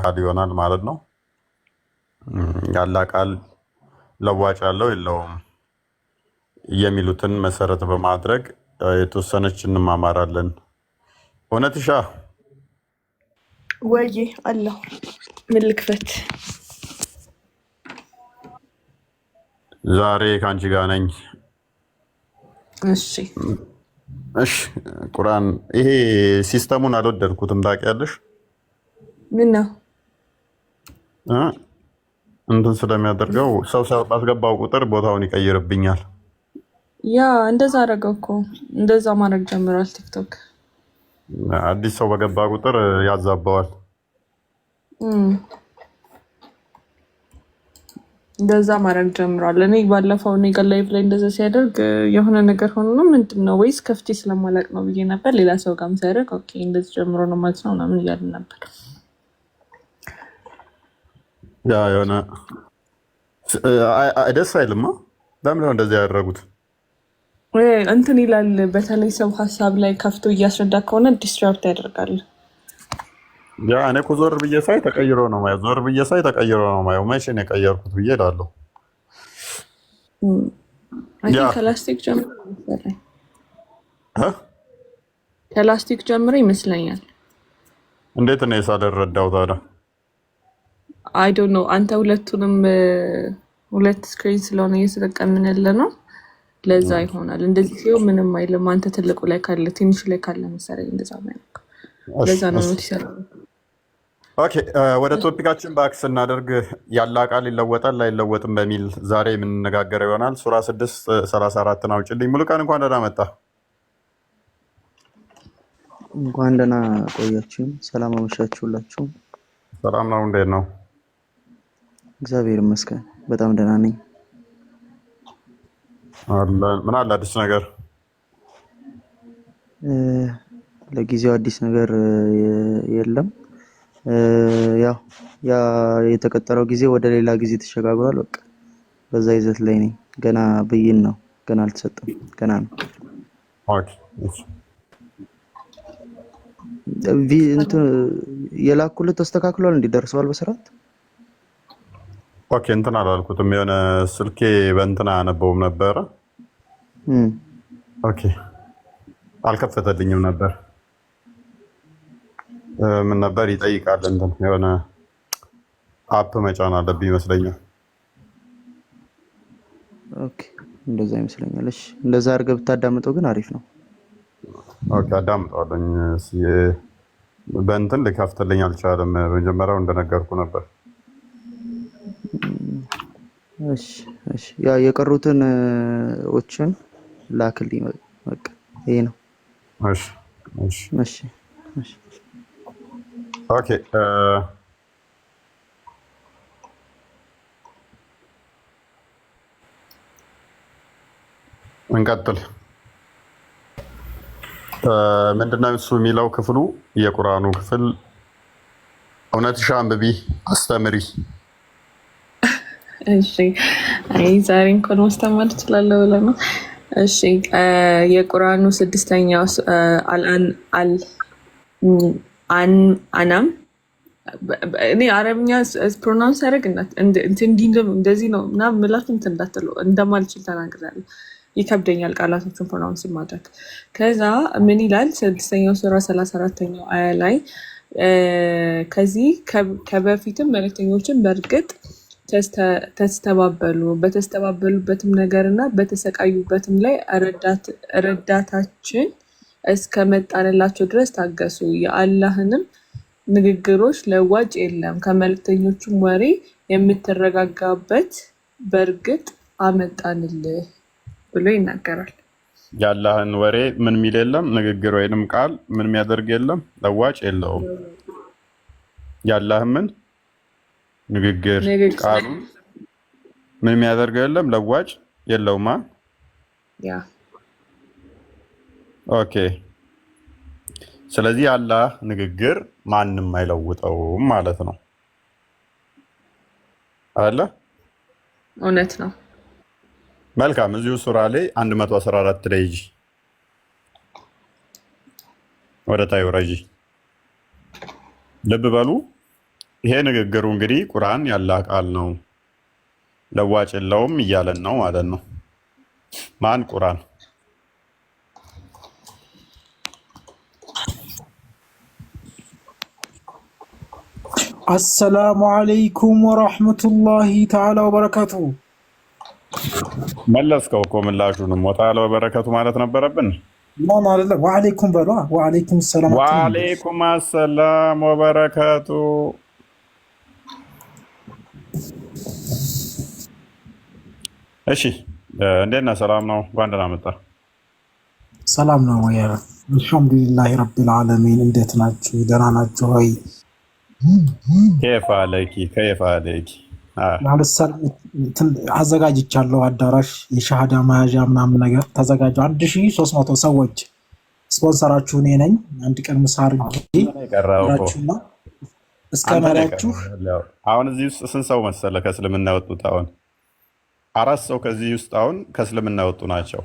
ቃል ይሆናል ማለት ነው። ያላ ቃል ለዋጭ ያለው የለውም የሚሉትን መሰረት በማድረግ የተወሰነች እንማማራለን። እውነትሻ ወይ አላህ ምን ልክፈት? ዛሬ ከአንቺ ጋር ነኝ። እሺ እሺ ቁርአን ይሄ ሲስተሙን አልወደድኩትም ታውቂያለሽ። ምን ነው እንትን ስለሚያደርገው ሰው ባስገባው ቁጥር ቦታውን ይቀይርብኛል። ያ እንደዛ አደረገው እኮ እንደዛ ማድረግ ጀምሯል ቲክቶክ። አዲስ ሰው በገባ ቁጥር ያዛባዋል። እንደዛ ማድረግ ጀምሯል። እኔ ባለፈው እኔ ጋር ላይቭ ላይ እንደዛ ሲያደርግ የሆነ ነገር ሆኖ ነው ምንድን ነው ወይስ ከፍቼ ስለማላቅ ነው ብዬ ነበር። ሌላ ሰው ጋርም ሲያደርግ ኦኬ እንደዚህ ጀምሮ ነው ማለት ነው ምናምን እያልን ነበር። ያ የሆነ ደስ አይልማ። ለምን ነው እንደዚህ ያደረጉት? እንትን ይላል። በተለይ ሰው ሀሳብ ላይ ከፍቶ እያስረዳ ከሆነ ዲስትራክት ያደርጋል። ያ እኔ እኮ ዞር ብዬ ሳይ ተቀይሮ ነው ማየው። ዞር ብዬ ሳይ ተቀይሮ ነው ማየው። መቼ ነው የቀየርኩት ብዬ እላለሁ። ከላስቲክ ጀምሮ ይመስለኛል። እንዴት ነው ሳልረዳው ታዲያ? አይ ዶንት ኖ። አንተ ሁለቱንም ሁለት ስክሪን ስለሆነ እየተጠቀምን ያለ ነው። ለዛ ይሆናል እንደዚህ ሲሆን ምንም አይልም። አንተ ትልቁ ላይ ካለ ትንሹ ላይ ካለ መሰለኝ እንደዛ ማለት ነው። ለዛ ነው ኖቲስ ያደረገው። ኦኬ ወደ ቶፒካችን ባክ ስናደርግ ያላ ቃል ይለወጣል አይለወጥም በሚል ዛሬ የምንነጋገረው ይሆናል። ሱራ 6:34 አውጭልኝ። ሙሉቀን እንኳን ደህና መጣ። እንኳን ደህና ቆያችሁ። ሰላም አመሻችሁላችሁ። ሰላም ነው። እንዴት ነው? እግዚአብሔር ይመስገን በጣም ደህና ነኝ። ምን አለ አዲስ ነገር? ለጊዜው አዲስ ነገር የለም። ያው ያ የተቀጠረው ጊዜ ወደ ሌላ ጊዜ ተሸጋግሯል። በቃ በዛ ይዘት ላይ ነኝ። ገና ብይን ነው፣ ገና አልተሰጠም፣ ገና ነው። ኦኬ እንትን የላኩልህ ተስተካክሏል፣ እንዲደርሰዋል በስርዓት። ኦኬ እንትን አላልኩትም። የሆነ ስልኬ በእንትን አያነበውም ነበረ። ኦኬ አልከፈተልኝም ነበር። ምን ነበር ይጠይቃል። እንትን የሆነ አፕ መጫን አለብኝ ይመስለኛል። ኦኬ እንደዛ ይመስለኛል። እሺ እንደዛ አድርገህ ብታዳምጠው ግን አሪፍ ነው። ኦኬ አዳምጠዋለኝ። በእንትን ልከፍትልኝ አልቻለም። መጀመሪያው እንደነገርኩ ነበር። እሺ እሺ ያ የቀሩትን ኦችን ላክልኝ። በቃ ይሄ ነው። እሺ እሺ እሺ እሺ ኦኬ እንቀጥል። ምንድነው እሱ የሚለው ክፍሉ? የቁርአኑ ክፍል እውነትሽ አንብቢ አስተምሪ። እሺ አይ ዛሬ እንኳን ማስተማር እችላለሁ ብለህ ነው። እሺ የቁርአኑ 6ኛው አናም እኔ አረብኛ ፕሮናንስ ያደርግ እንደዚህ ነው ምናምን ምላችሁ እንትን እንዳትሉ እንደማልችል ተናግሬያለሁ። ይከብደኛል ቃላቶችን ፕሮናንስ ማድረግ። ከዛ ምን ይላል 6ኛው ሱራ 34ኛው አያ ላይ ከዚህ ከበፊትም መልእክተኞችን በእርግጥ ተስተባበሉ በተስተባበሉበትም ነገር እና በተሰቃዩበትም ላይ ረዳታችን እስከ መጣንላቸው ድረስ ታገሱ። የአላህንም ንግግሮች ለዋጭ የለም፣ ከመልእክተኞቹም ወሬ የምትረጋጋበት በእርግጥ አመጣንልህ ብሎ ይናገራል። የአላህን ወሬ ምን የሚል የለም፣ ንግግር ወይንም ቃል ምን የሚያደርግ የለም፣ ለዋጭ የለውም። የአላህን ምን ንግግር ቃሉ ምን የሚያደርገው የለም፣ ለዋጭ የለውማ። ያ ኦኬ። ስለዚህ የአላህ ንግግር ማንም አይለውጠውም ማለት ነው አለ። እውነት ነው። መልካም። እዚሁ ሱራ ላይ 114 ላይ ሂጂ፣ ወደ ታይ ወረጂ። ልብ በሉ ይሄ ንግግሩ እንግዲህ ቁርአን ያላህ ቃል ነው ለዋጭ የለውም እያለን ነው ማለት ነው። ማን ቁርአን? አሰላሙ አለይኩም ወራህመቱላሂ ተዓላ ወበረካቱ። መለስከው እኮ ምላሹንም ወጣ ያለ በረከቱ ማለት ነበረብን። ማን አይደለም ወአለይኩም በሏ። ወአለይኩም ሰላም ወአለይኩም አሰላም ወበረከቱ። እሺ እንዴት ነህ? ሰላም ነው? እንኳን ደህና መጣ። ሰላም ነው ወይ? አልሐምዱሊላህ ረቢል ዓለሚን። እንዴት ናችሁ? ደህና ናችሁ ወይ? ከይፈ አለይኪ ከይፈ አለይኪ። አዘጋጅቻለሁ አዳራሽ የሻሃዳ መያዣ ምናምን ነገር ተዘጋጁ። 1300 ሰዎች ስፖንሰራችሁ እኔ ነኝ። አንድ ቀን ምሳ አድርጌ እስከ መሪያችሁ። አሁን እዚህ ውስጥ ስንት ሰው መሰለ ከእስልምና የወጡት? አሁን 4 ሰው ከዚህ ውስጥ አሁን ከእስልምና የወጡ ናቸው።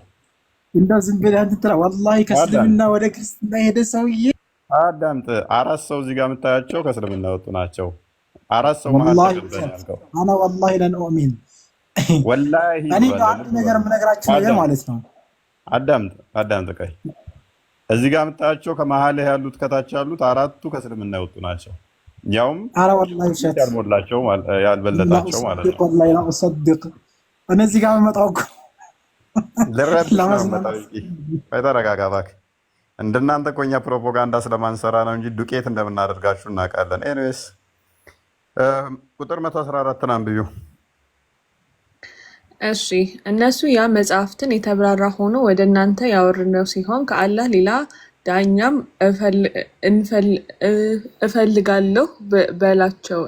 እንዳ ዝም ብለህ እንትን ትላለህ። ወላሂ ከእስልምና ወደ ክርስትና ሄደ ሰውዬ አዳምጥ። 4 ሰው እዚህ ጋር የምታያቸው ከእስልምና የወጡ ናቸው። 4 ሰው ማለት ነው። አና ወላሂ ለን ኡሚን ወላሂ እኔ አንድ ነገር የምነግራችሁ ነገር ማለት ነው። አዳምጥ ቆይ። እዚህ ጋር የምታያቸው ከመሀል ያሉት ከታች ያሉት 4ቱ ከእስልምና የወጡ ናቸው። ያውም አረ ወላሂ ሸት ያልሞላቸው ያልበለጣቸው ማለት ነው። ወላሂ ላ ኡሰድቅ እነዚህ ጋር መጣው እኮ ለረብ ተረጋጋ እባክህ። እንደናንተ እኮ እኛ ፕሮፓጋንዳ ስለማንሰራ ነው እንጂ ዱቄት እንደምናደርጋችሁ እናውቃለን። ኤኒዌይስ ቁጥር 114 አንብቢው። እሺ እነሱ ያ መጽሐፍትን የተብራራ ሆኖ ወደ እናንተ ያወረድነው ሲሆን ከአላህ ሌላ ዳኛም እፈልጋለሁ በላቸው።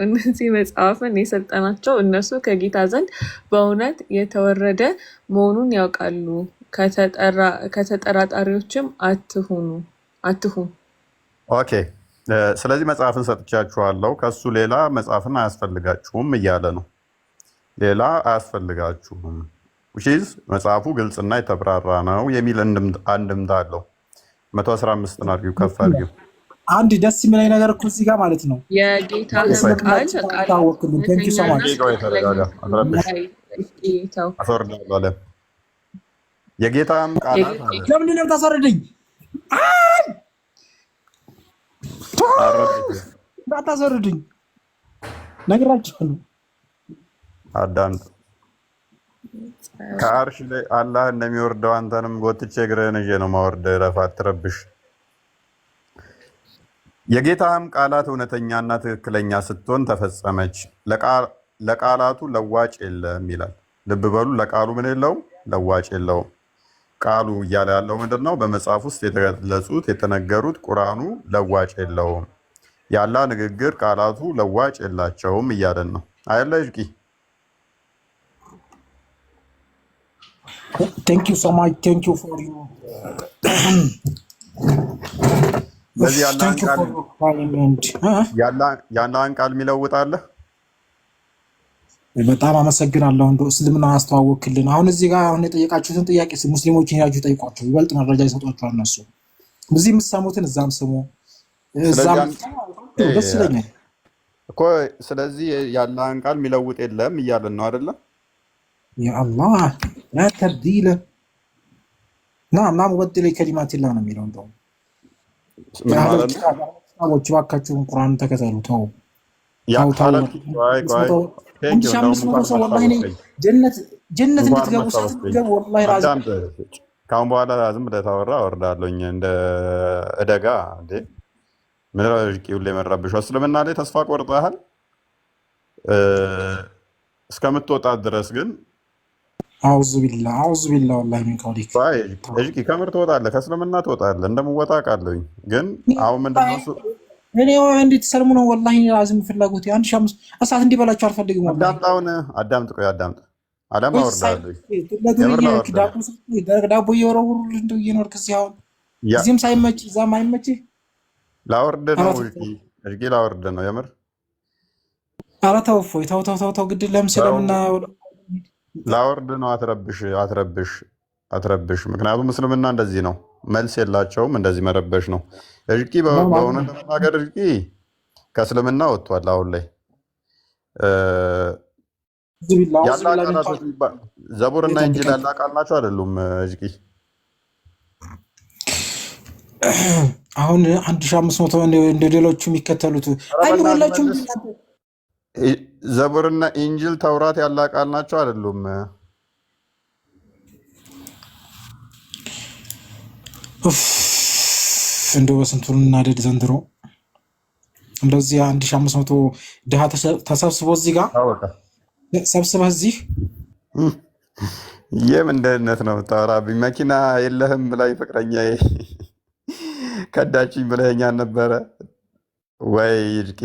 እነዚህ መጽሐፍን የሰጠናቸው እነሱ ከጌታ ዘንድ በእውነት የተወረደ መሆኑን ያውቃሉ። ከተጠራጣሪዎችም አትሁን። ኦኬ። ስለዚህ መጽሐፍን ሰጥቻችኋለሁ፣ ከሱ ሌላ መጽሐፍን አያስፈልጋችሁም እያለ ነው። ሌላ አያስፈልጋችሁም ዊችዝ መጽሐፉ ግልጽና የተብራራ ነው የሚል አንድምታ አለው። 115 አድርጊው፣ ከፍ አድርጊው። አንድ ደስ የሚለኝ ነገር እኮ እዚህ ጋር ማለት ነው የጌታ የጌታም ቃላት ለምንድን ነው የምታስወርድኝ? እንዳታስወርድኝ ነግራችኋለሁ። አዳምጥ። ከአርሽ ላይ አላህ እንደሚወርደው አንተንም ጎትቼ እግርህን ይዤ ነው ማወርድህ። ረፍ አትረብሽ። የጌታም ቃላት እውነተኛና ትክክለኛ ስትሆን ተፈጸመች። ለቃላቱ ለዋጭ የለም ይላል። ልብ በሉ፣ ለቃሉ ምን የለውም? ለዋጭ የለውም። ቃሉ እያለ ያለው ምንድን ነው? በመጽሐፍ ውስጥ የተገለጹት የተነገሩት ቁርአኑ ለዋጭ የለውም። ያላ ንግግር ቃላቱ ለዋጭ የላቸውም እያለን ነው አይደለ? እጅቂ ቴንክ ዩ ሶ ማች ቴንክ ዩ ፎር ዩ ስለዚህ ያላህን ቃል የሚለውጥ አለ። በጣም አመሰግናለሁ። እንደው እስልምና አስተዋወክልን። አሁን እዚህ ጋር አሁን የጠየቃችሁትን ጥያቄ ሙስሊሞችን ሄዳችሁ ጠይቋቸው፣ ይበልጥ መረጃ ይሰጧቸዋል እነሱ። እዚህ የምትሰሙትን እዛም ስሙ፣ እዛም ደስ ይለኛል እኮ። ስለዚህ ያላህን ቃል የሚለውጥ የለም እያለን ነው አይደለም? የአላህ ላ ተብዲለ ላ ሙበድለ ከሊማቲላህ ነው የሚለው። እንደውም ሰዎች እባካችሁን ቁርአን ተከተሉ። ተው ጀነት እንድትገቡ ስትገቡ ወላሂ ራዚ ካሁን በኋላ ዝም ብለህ ታወራ ወርዳለኝ እንደ እደጋ እንዴ ምድረ ሁሌ መረብሽ። እስልምና ላይ ተስፋ ቆርጠሃል እስከምትወጣ ድረስ ግን አውዙ ቢላህ ወላሂ ሚን ቀውሊክ እጅቂ ከምር ትወጣለህ፣ ከእስልምና ትወጣለህ። እንደምወጣ ቃለኝ ግን አሁን ምንድነው እሱ እኔ እንዴት ሰልሙ ነው ወላሂ አዝም ፍላጎት 1500 እሳት እንዲበላችሁ አልፈልግም። አዳምጥ ቆይ አዳምጥ። አላማ ወርዳለሁ ዳቦ እየወረወሩ እንደው እየኖርክ እዚህ አሁን እዚህም ሳይመች እዛም አይመች ላወርድ ነው እጅቂ ላወርድ ነው የምር። ኧረ ተው እፎይ ተው ግድ ለምን ስለምና ላወርድ ነው። አትረብሽ። ምክንያቱም እስልምና እንደዚህ ነው። መልስ የላቸውም። እንደዚህ መረበሽ ነው። እርቂ በእውነት ለመናገር እርቂ ከእስልምና ወጥቷል። አሁን ላይ ያላ ቃላቶች ዘቡርና ኢንጂል ያላ ቃል ናቸው አይደሉም? እርቂ አሁን 1500 እንደ ሌሎቹ የሚከተሉት አይሁላችሁም። ዘቡርና ኢንጂል ተውራት ያላ ቃል ናቸው አይደሉም? እንደው በስንቱን እናደድ ዘንድሮ እንደዚህ 1500 ድሃ ተሰብስቦ እዚህ ጋር ሰብስበህ እዚህ የምን ደህንነት ነው የምታወራብኝ? መኪና የለህም ብላኝ ፍቅረኛዬ ከዳችኝ ብለኸኛል ነበረ ወይ? ይድቂ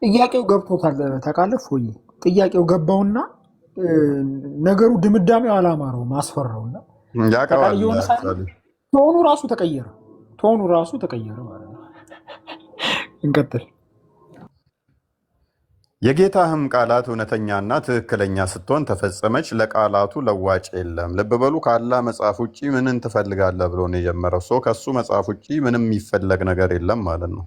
ጥያቄው ገብቶታል። ታውቃለህ ወይ? ጥያቄው ገባውና ነገሩ ድምዳሜው አላማረውም፣ አስፈራውና ቶኑ ራሱ ተቀየረ ማለት ነው። እንቀጥል። የጌታህም ቃላት እውነተኛና ትክክለኛ ስትሆን ተፈጸመች፣ ለቃላቱ ለዋጭ የለም። ልብ በሉ ከአላህ መጽሐፍ ውጭ ምንን ትፈልጋለህ ብሎ ነው የጀመረው። ሰው ከሱ መጽሐፍ ውጭ ምንም የሚፈለግ ነገር የለም ማለት ነው።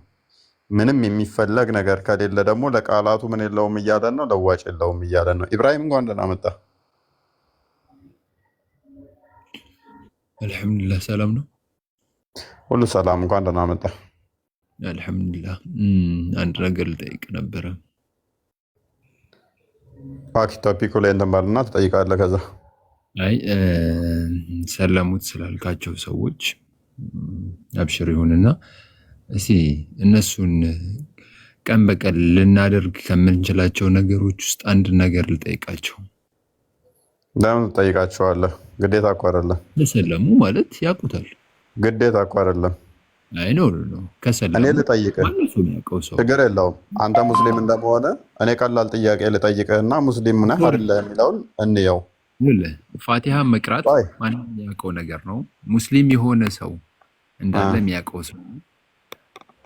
ምንም የሚፈለግ ነገር ከሌለ ደግሞ ለቃላቱ ምን የለውም እያለን ነው፣ ለዋጭ የለውም እያለን ነው። ኢብራሂም እንኳን ደህና መጣ። አልሐምዱሊላህ ሰላም ነው፣ ሁሉ ሰላም። እንኳን ደህና መጣ። አልሐምዱሊላህ። አንድ ነገር ልጠይቅ ነበረ። ቶፒኩ ላይ እንትን ባልና ትጠይቃለህ። ከዛ አይ ሰለሙት ስላልካቸው ሰዎች አብሽር ይሁንና እስኪ እነሱን ቀን በቀን ልናደርግ ከምንችላቸው ነገሮች ውስጥ አንድ ነገር ልጠይቃቸው። ለምን ትጠይቃቸዋለህ? ግዴታ እኮ አይደለም። ለሰለሙ ማለት ያውቁታል። ግዴታ እኮ አይደለም። አይ ነው ከሰለሙ እኔ ልጠይቅህ፣ ችግር የለውም። አንተ ሙስሊም እንደመሆነ እኔ ቀላል ጥያቄ ልጠይቅህና ሙስሊም ነህ አይደለ የሚለውን እንየው። ፋቲሃ መቅራት ማንም የሚያውቀው ነገር ነው። ሙስሊም የሆነ ሰው እንዳለ የሚያውቀው ሰው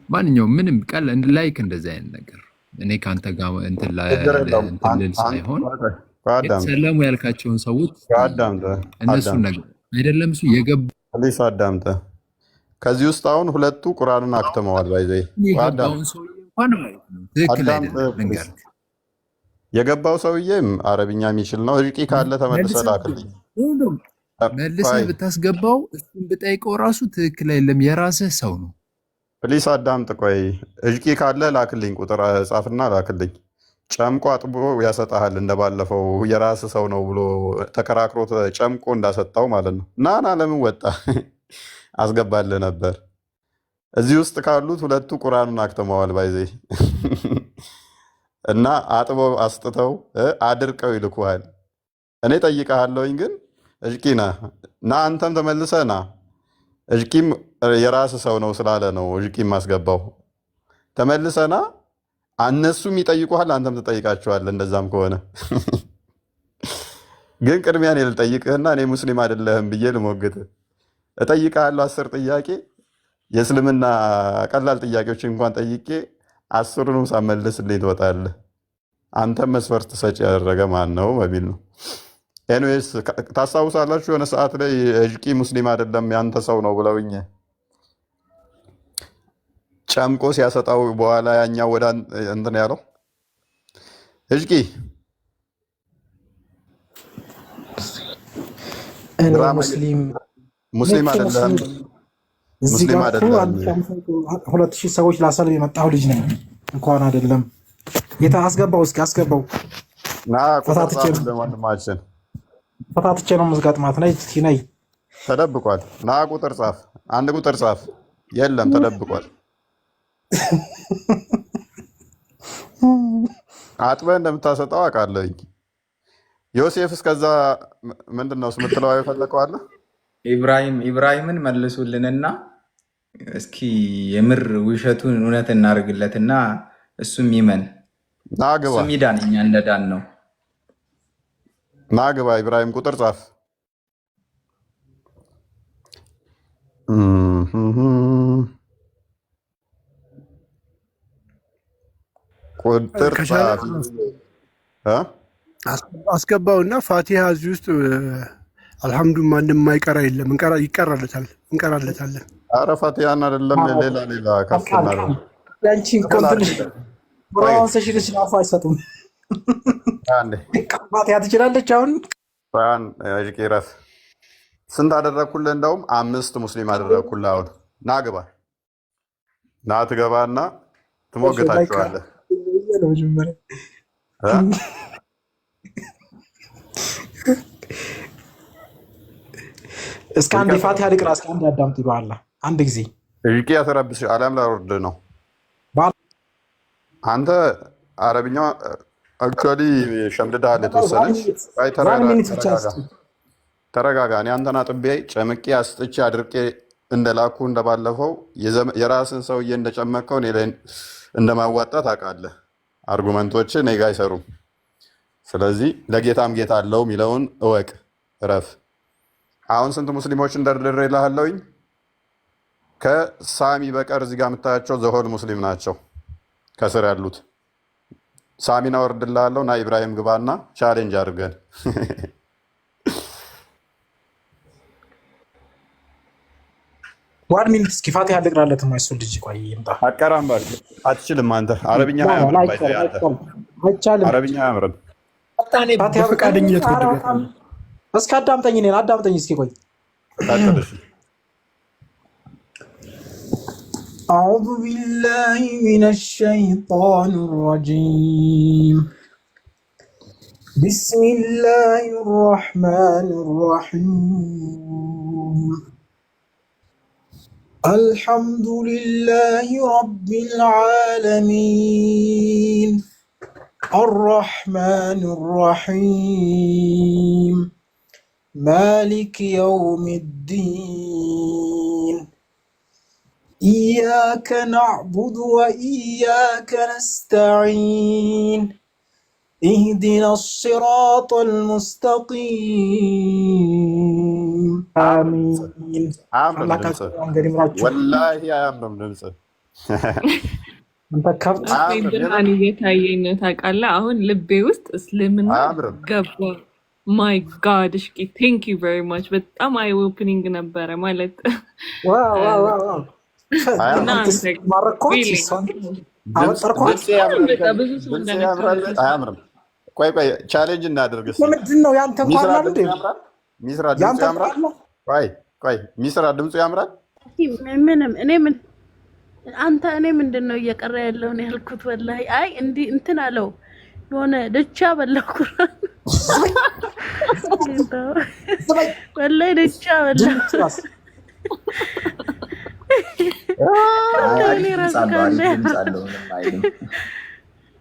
ማንኛውም ምንም ቃል ላይክ እንደዚህ አይነት ነገር እኔ ከአንተ ጋር እንትን ልል ሳይሆን ሰለሙ ያልካቸውን ሰዎች እነሱን ነገር አይደለም እሱ የገባው አዳምጠ ከዚህ ውስጥ አሁን ሁለቱ ቁርአንን አክትመዋል። የገባው ሰውዬም አረብኛ የሚችል ነው። እርቂ ካለ ተመልሰህ ላክልኝ። መልሰህ ብታስገባው እሱን ብጠይቀው ራሱ ትክክል አይደለም፣ የራስህ ሰው ነው። ፕሊስ አዳምጥ። ቆይ እርቂ ካለ ላክልኝ፣ ቁጥር ጻፍና ላክልኝ። ጨምቆ አጥቦ ያሰጣሃል። እንደባለፈው የራስህ ሰው ነው ብሎ ተከራክሮ ጨምቆ እንዳሰጣው ማለት ነው። ናና ለምን ወጣ? አስገባልህ ነበር። እዚህ ውስጥ ካሉት ሁለቱ ቁርአኑን አክትመዋል ባይዜ እና አጥበው አስጥተው አድርቀው ይልኩሃል። እኔ ጠይቀሃለሁኝ ግን እጅቂ ና አንተም ተመልሰህ ና። እጅቂም የራስ ሰው ነው ስላለ ነው እጅቂም ማስገባው። ተመልሰህ ና። እነሱም ይጠይቁሃል፣ አንተም ትጠይቃቸዋለህ። እንደዛም ከሆነ ግን ቅድሚያ እኔ ልጠይቅህና እኔ ሙስሊም አይደለህም ብዬ ልሞግትህ። እጠይቅሃለሁ 10 ጥያቄ የእስልምና ቀላል ጥያቄዎች እንኳን ጠይቄ 10ሩንም ሳመልስልኝ ትወጣለህ። አንተም መስፈርት ሰጪ ያደረገ ማን ነው በሚል ነው። ኤንዌይስ ታስታውሳላችሁ የሆነ ሰዓት ላይ እጅቂ ሙስሊም አይደለም ያንተ ሰው ነው ብለውኝ ጨምቆ ሲያሰጣው በኋላ ያኛው ወደ እንትን ያለው እጅቂ ሙስሊም አይደለም። እዚህ ጋር 2000 ሰዎች ላሰልም የመጣሁ ልጅ ነኝ። እንኳን አይደለም ጌታ አስገባው። እስኪ አስገባው። ፈታትቼ ነው መዝጋጥማት ነይ እስኪ ነይ። ተደብቋል። ና ቁጥር ጻፍ። አንድ ቁጥር ጻፍ። የለም ተደብቋል። አጥበህ እንደምታሰጠው አውቃለሁኝ። ዮሴፍ እስከዛ ምንድን ነው የምትለው የፈለከው አለ? ኢብራሂምን መልሱልንና እስኪ የምር ውሸቱን እውነት እናደርግለትና እሱም ይመን እሱም ይዳን፣ እኛ እንደዳን ነው። ናግባ ኢብራሂም ቁጥር ጻፍ። ቁጥር ጻፍ። አስገባውና ፋቲሃ እዚህ ውስጥ አልሐምዱሊላህ ማንም የማይቀራ የለም። እንቀራለታለን። ኧረ ፋቲሃን አይደለም ሌላ ከፍ እናድርግ። ያንቺ እንኳን ትንሽ ቁርአን ሰሽልሽ አፋ አይሰጡም። አንዴ ፋቲሃ ትችላለች። አሁን ቁርአን እጅቂረፍ ስንት አደረግኩልህ? እንደውም 5 ሙስሊም አደረግኩልህ። አሁን ና ግባ፣ ና ትገባና ትሞግታቸዋለህ። እስከ አንድ ፋቲሃ ልቅራ። እስከ አንድ አዳምጥ ይባላ አንድ ጊዜ እጅቂ ያተረብሽ አለም ላወርድ ነው። አንተ አረብኛ አክቹዋሊ ሸምድዳል የተወሰነች። ተረጋጋ። እኔ አንተን አጥቤ ጨምቄ አስጥቼ አድርቄ እንደላኩ እንደባለፈው የራስን ሰውዬ እንደጨመቀው እኔ ላይ እንደማዋጣ ታውቃለህ። አርጉመንቶች እኔ ጋ አይሰሩም። ስለዚህ ለጌታም ጌታ አለው የሚለውን እወቅ፣ እረፍ። አሁን ስንት ሙስሊሞች እንደርድሬልሃለሁኝ? ከሳሚ በቀር እዚህ ጋር የምታያቸው ዘሆል ሙስሊም ናቸው። ከስር ያሉት ሳሚና ወርድልሃለሁ። ና ኢብራሂም ግባና ቻሌንጅ አድርገን ዋን ሚኒት እስኪ ፋቲሃ ልቅራለት። ማይሱ ልጅ ቆይ ይምጣ። አቀራም ባል አትችልም አንተ። አረብኛ አይቻልም። አረብኛ አያምርም። ፋቲሃ ፈቃደኝነት እስኪ አዳምጠኝ፣ እኔን አዳምጠኝ እስኪ ቆይ። أعوذ بالله من الشيطان الرجيم بسم الله الرحمن الرحيم الحمد لله رب العالمين الرحمن الرحيم مالك يوم الدين إياك نعبد وإياك نستعين اهدنا الصراط المستقيم آمين والله يا አምረም ድምጽ አንተ ከብት ብርሃን እየታየኝ ነው ታውቃለህ። አሁን ልቤ ውስጥ እስልምና ገባ። ማይ ጋድ እሽቂ ቴንክ ዩ ቬሪ ማች። በጣም አይ ኦፕኒንግ ነበረ ማለት አያምርም። ቆይ ቻሌንጅ እናድርግ። ምንድን ነው ያንተ እንኳን ሚስራ ድምፁ ያምራል። ቆይ ሚስራ ድምፁ ያምራል። ምንም እኔ ምንድን ነው እየቀረ ያለው ነው ያልኩት። ወላሂ አይ እንዲህ እንትን አለው የሆነ ደቻ በላው ቁርአን ወላሂ ደቻ በላው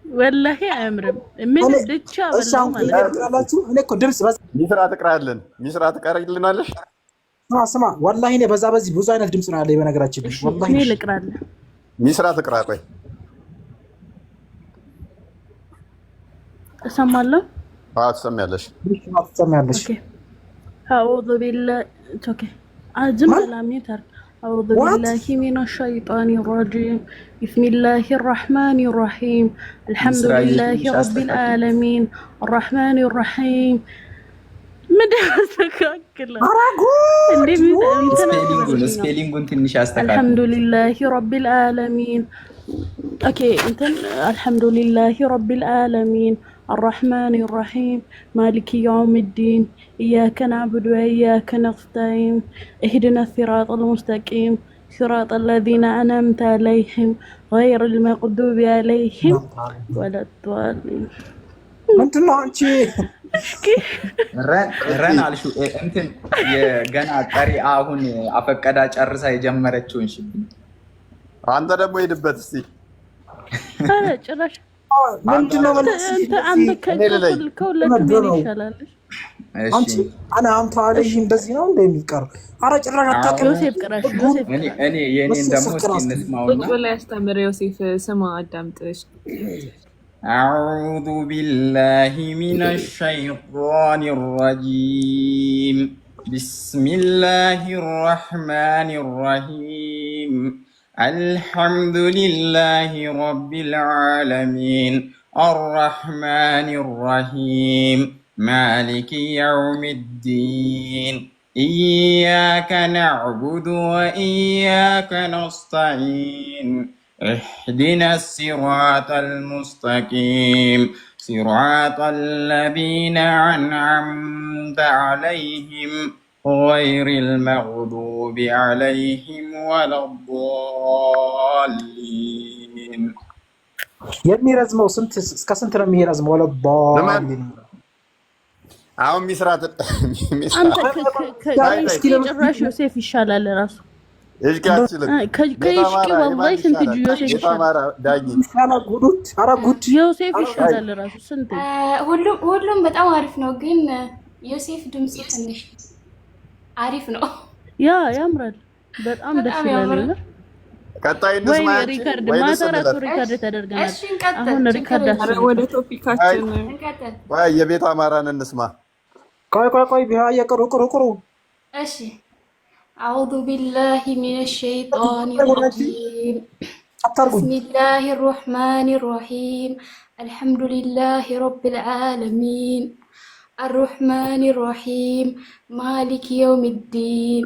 ወላሂ አያምርም። ምን ደቻ በላው ማለት ነው። ሚስራ ትቀራለን። ሚስራ ትቀርልናለሽ። ስማ ወላሂ እኔ በዛ በዚህ ብዙ አይነት ድምፅ ነው ያለኝ። በነገራችን ላይ ወላሂ እኔ ልቅራለሁ። ሚስራ ትቅራ። ቆይ እሰማለሁ። ትሰሚያለሽ። ትሰሚያለሽ። አዑዙ ቢላሂ ኦኬ አጅም ሰላሚታር أعوذ بالله من الشيطان الرجيم بسم الله الرحمن الرحيم الحمد لله رب العالمين الرحمن الرحيم الحمد لله رب العالمين اوكي الحمد لله رب العالمين الرحمن الرحيم مالك يوم الدين إياك نعبد وإياك نستعين اهدنا الصراط المستقيم صراط الذين أنعمت عليهم غير المغضوب عليهم ولا الضالين. ምንድን ነው አንቺ ረን አልሹ እንትን የገና ቀሪ አሁን አፈቀዳ ጨርሳ የጀመረችውን ሽብኝ አንተ ደግሞ ሄድበት እስቲ። አረ ጭራሽ ምንድነው አንተ ከሁለቱም ይሻላል። አንቺ አንተ አለሽ እንደዚህ ነው እንደሚቀር። አረ ጭራሽ አታውቅም። ዮሴፍ ቅራሽ ዮሴፍ እኔ የኔን ደግሞ እስኪ ወላ ያስተምር ዮሴፍ ስማ አዳምጥሽ። أعوذ بالله من الشيطان الرجيم بسم الله الرحمن الرحيم الحمد لله رب العالمين الرحمن الرحيم مالك يوم الدين إياك نعبد وإياك نستعين اهدنا الصراط المستقيم صراط الذين أنعمت عليهم غير المغضوب عليهم ولا الضالين የሚረዝመው ስንት እስከ ስንት ነው የሚረዝመው? ወለዳሊን አሁን ሚስራት አንተ ጭራሽ ዮሴፍ ይሻላል ራሱ ከይሽቂ ወላሂ ስንት ዮሴፍ ይሻላል ዮሴፍ ይሻላል ራሱ ስንት ሁሉም በጣም አሪፍ ነው፣ ግን ዮሴፍ ድምጽ ትንሽ አሪፍ ነው። ያምራል፣ በጣም ደስ ይላል። ቀጣይ እንስማ ሪካርድ ማታ ራሱ ሪካርድ ተደርገናል። አሁን ሪካርድ ወደ ቶፒካችን ወይ የቤት አማራን እንስማ። ቆይ ቢያ የቅሩ እሺ አዑዙ ቢላሂ ሚነሽ ሸይጣኒ ረጂም ቢስሚላሂ ረህማኒ ረሂም አልሐምዱሊላሂ ረቢል ዓለሚን الرحمن الرحيم مالك يوم الدين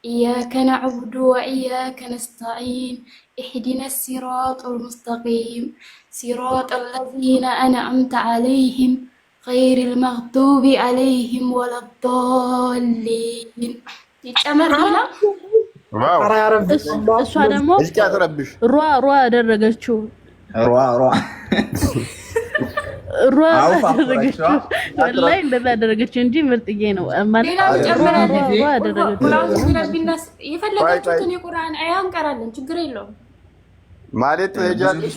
إياك نعبد وإياك نستعين اهدنا الصراط المستقيم صراط الذين أنعمت عليهم غير المغضوب عليهم ولا الضالين يتأمر هنا እሷ ደግሞ ሯ አደረገችው ሯ አደረገችው ወላሂ እንደዛ አደረገችው እንጂ ምርጥዬ ነው ማለት ሯ አደረገችው። የፈለጋችሁትን የቁርአን አያ እንቀራለን፣ ችግር የለውም ማለት ሄጃለሽ።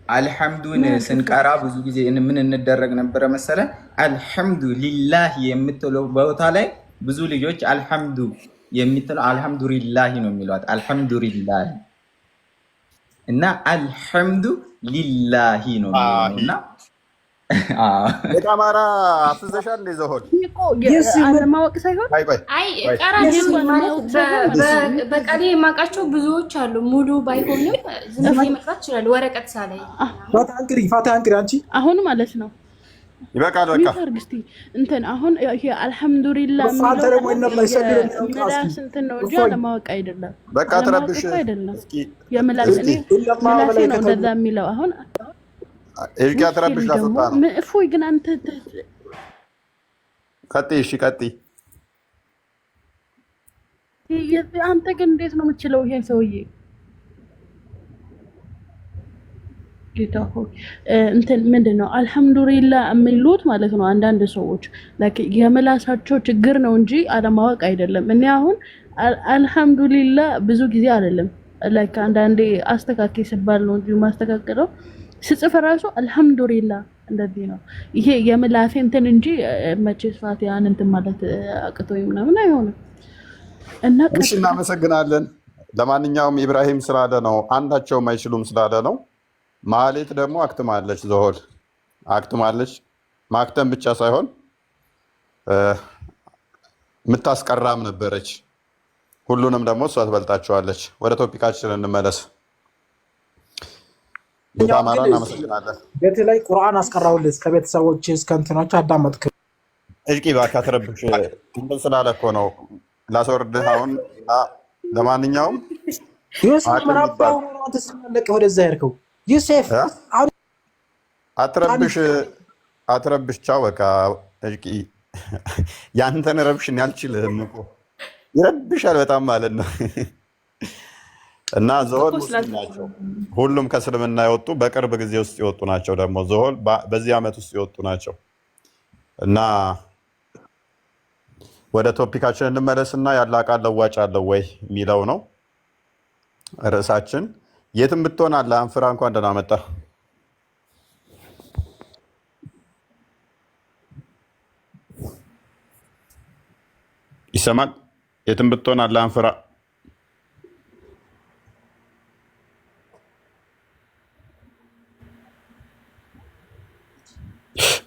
አልሐምዱን ስንቀራ ብዙ ጊዜ ምን እንደረግ ነበረ መሰለ? አልሐምዱሊላህ የምትለው ቦታ ላይ ብዙ ልጆች አልሐምዱ የምትለው አልሐምዱሊላህ ነው የሚሏት። አልሐምዱሊላህ እና አልሐምዱ ሊላሂ ነው እና የአማራ አፍዘሻል እንደዘሆን አለማወቅ ሳይሆን አይ በቃሌ የማውቃቸው ብዙዎች አሉ። ሙሉ ባይሆንም ዝም ብዬ መቅራት ይችላል። ወረቀት ሳላይ ፋታ አንግሪ አንቺ አሁን ማለት ነው ይበቃል። በቃ እስቲ እንትን አሁን ይሄ አልሐምዱሊላህ ምላስ እንትን ነው እንጂ አለማወቅ አይደለም። በቃ ተረብሽ እስኪ የምላስ ምላስ ነው እንደዛ የሚለው አሁን እርጋ ተረብሽ ላስወጣ ነው። እፎይ ግን አንተ ቀጥይ። እሺ ቀጥይ። አንተ ግን እንዴት ነው የምችለው ይሄን ሰውዬ? ጌታ ሆይ እንትን ምንድን ነው አልሐምዱሊላህ የሚሉት ማለት ነው። አንዳንድ ሰዎች የምላሳቸው ችግር ነው እንጂ አለማወቅ አይደለም። እኔ አሁን አልሐምዱሊላህ ብዙ ጊዜ አይደለም አንዳንዴ አስተካክል ሲባል ነው እንጂ ማስተካከለው ስጽፍ ራሱ አልሐምዱሊላህ እንደዚህ ነው። ይሄ የምላሴ እንትን እንጂ መቼስ ፋቲሃን እንትን ማለት አቅቶኝ ምናምን አይሆንም። እና እሺ እናመሰግናለን። ለማንኛውም ኢብራሂም ስላለ ነው አንዳቸውም አይችሉም ስላለ ነው። ማሌት ደግሞ አክትማለች፣ ዘሆል አክትማለች። ማክተም ብቻ ሳይሆን የምታስቀራም ነበረች። ሁሉንም ደግሞ እሷ ትበልጣቸዋለች። ወደ ቶፒካችን እንመለስ። ታማራ እናመሰግናለን። ቤት ላይ ቁርአን አስቀራውልህ እስከ ቤተሰቦች እስከ እንትኖች አዳመጥክ። እጅቂ ባካ ተረብሽ እንትን ስላለ እኮ ነው ላስወርድህ። አሁን ለማንኛውም ዮሴፍ ምራባው ተስማለቀ ወደዛ ያርከው ዮሴፍ አትረብሽ። ቻው በቃ እጅቂ ያንተን ረብሽን ያልችልህም እኮ ይረብሻል በጣም ማለት ነው። እና ዞሆል ሙስሊም ናቸው። ሁሉም ከእስልምና የወጡ በቅርብ ጊዜ ውስጥ የወጡ ናቸው። ደግሞ ዞሆል በዚህ ዓመት ውስጥ የወጡ ናቸው። እና ወደ ቶፒካችን እንመለስና ያለ ቃል ለዋጭ አለው ወይ የሚለው ነው ርዕሳችን። የትም ብትሆን አለ አንፍራ እንኳን ደህና መጣ። ይሰማል? የትም ብትሆን አለ አንፍራ።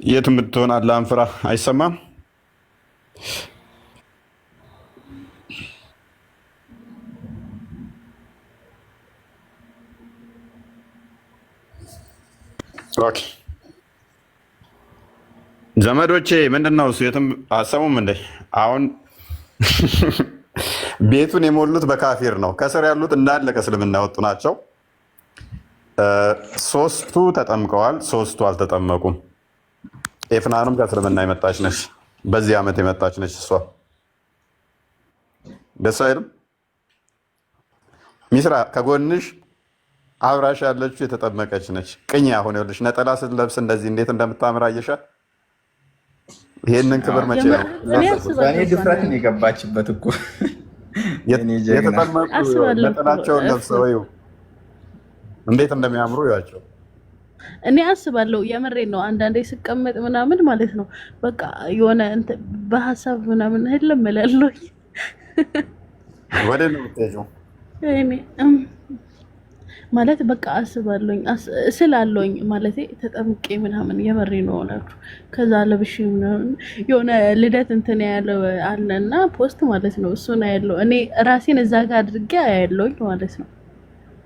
የትም ብትሆን አለ አንፍራ። አይሰማም? ኦኬ ዘመዶቼ ምንድነው እሱ የትም አሰሙም እንዴ? አሁን ቤቱን የሞሉት በካፊር ነው። ከስር ያሉት እንዳለ ከእስልምና የወጡ ናቸው። 3ቱ ተጠምቀዋል፣ 3ቱ አልተጠመቁም። ኤፍናንም ከእስልምና የመጣች ነች፣ በዚህ ዓመት የመጣች ነች። እሷ ደስ አይልም? ሚስራ ከጎንሽ አብራሽ ያለችው የተጠመቀች ነች። ቅኝ አሁን ይኸውልሽ ነጠላ ስትለብስ እንደዚህ እንዴት እንደምታምር አየሻ? ይሄንን ክብር መቼ ነው? በእኔ ድፍረት ነው የገባችበት እኮ የተጠመቁ ነጠላቸውን ለብሰው እንዴት እንደሚያምሩ ያቸው። እኔ አስባለሁ የምሬን ነው። አንዳንዴ ስቀመጥ ምናምን ማለት ነው በቃ የሆነ በሀሳብ ምናምን ህልም እላለሁ። ወደ ነው የምትሄጂው? እኔ ማለት በቃ አስባለሁኝ ስላለሁኝ ማለት ተጠምቄ ምናምን የምሬን ነው እላችሁ። ከዛ ለብሼ ምናምን የሆነ ልደት እንትን ያለው አለና ፖስት ማለት ነው እሱ ነው ያለው። እኔ ራሴን እዛ ጋር አድርጌ አያለሁኝ ማለት ነው።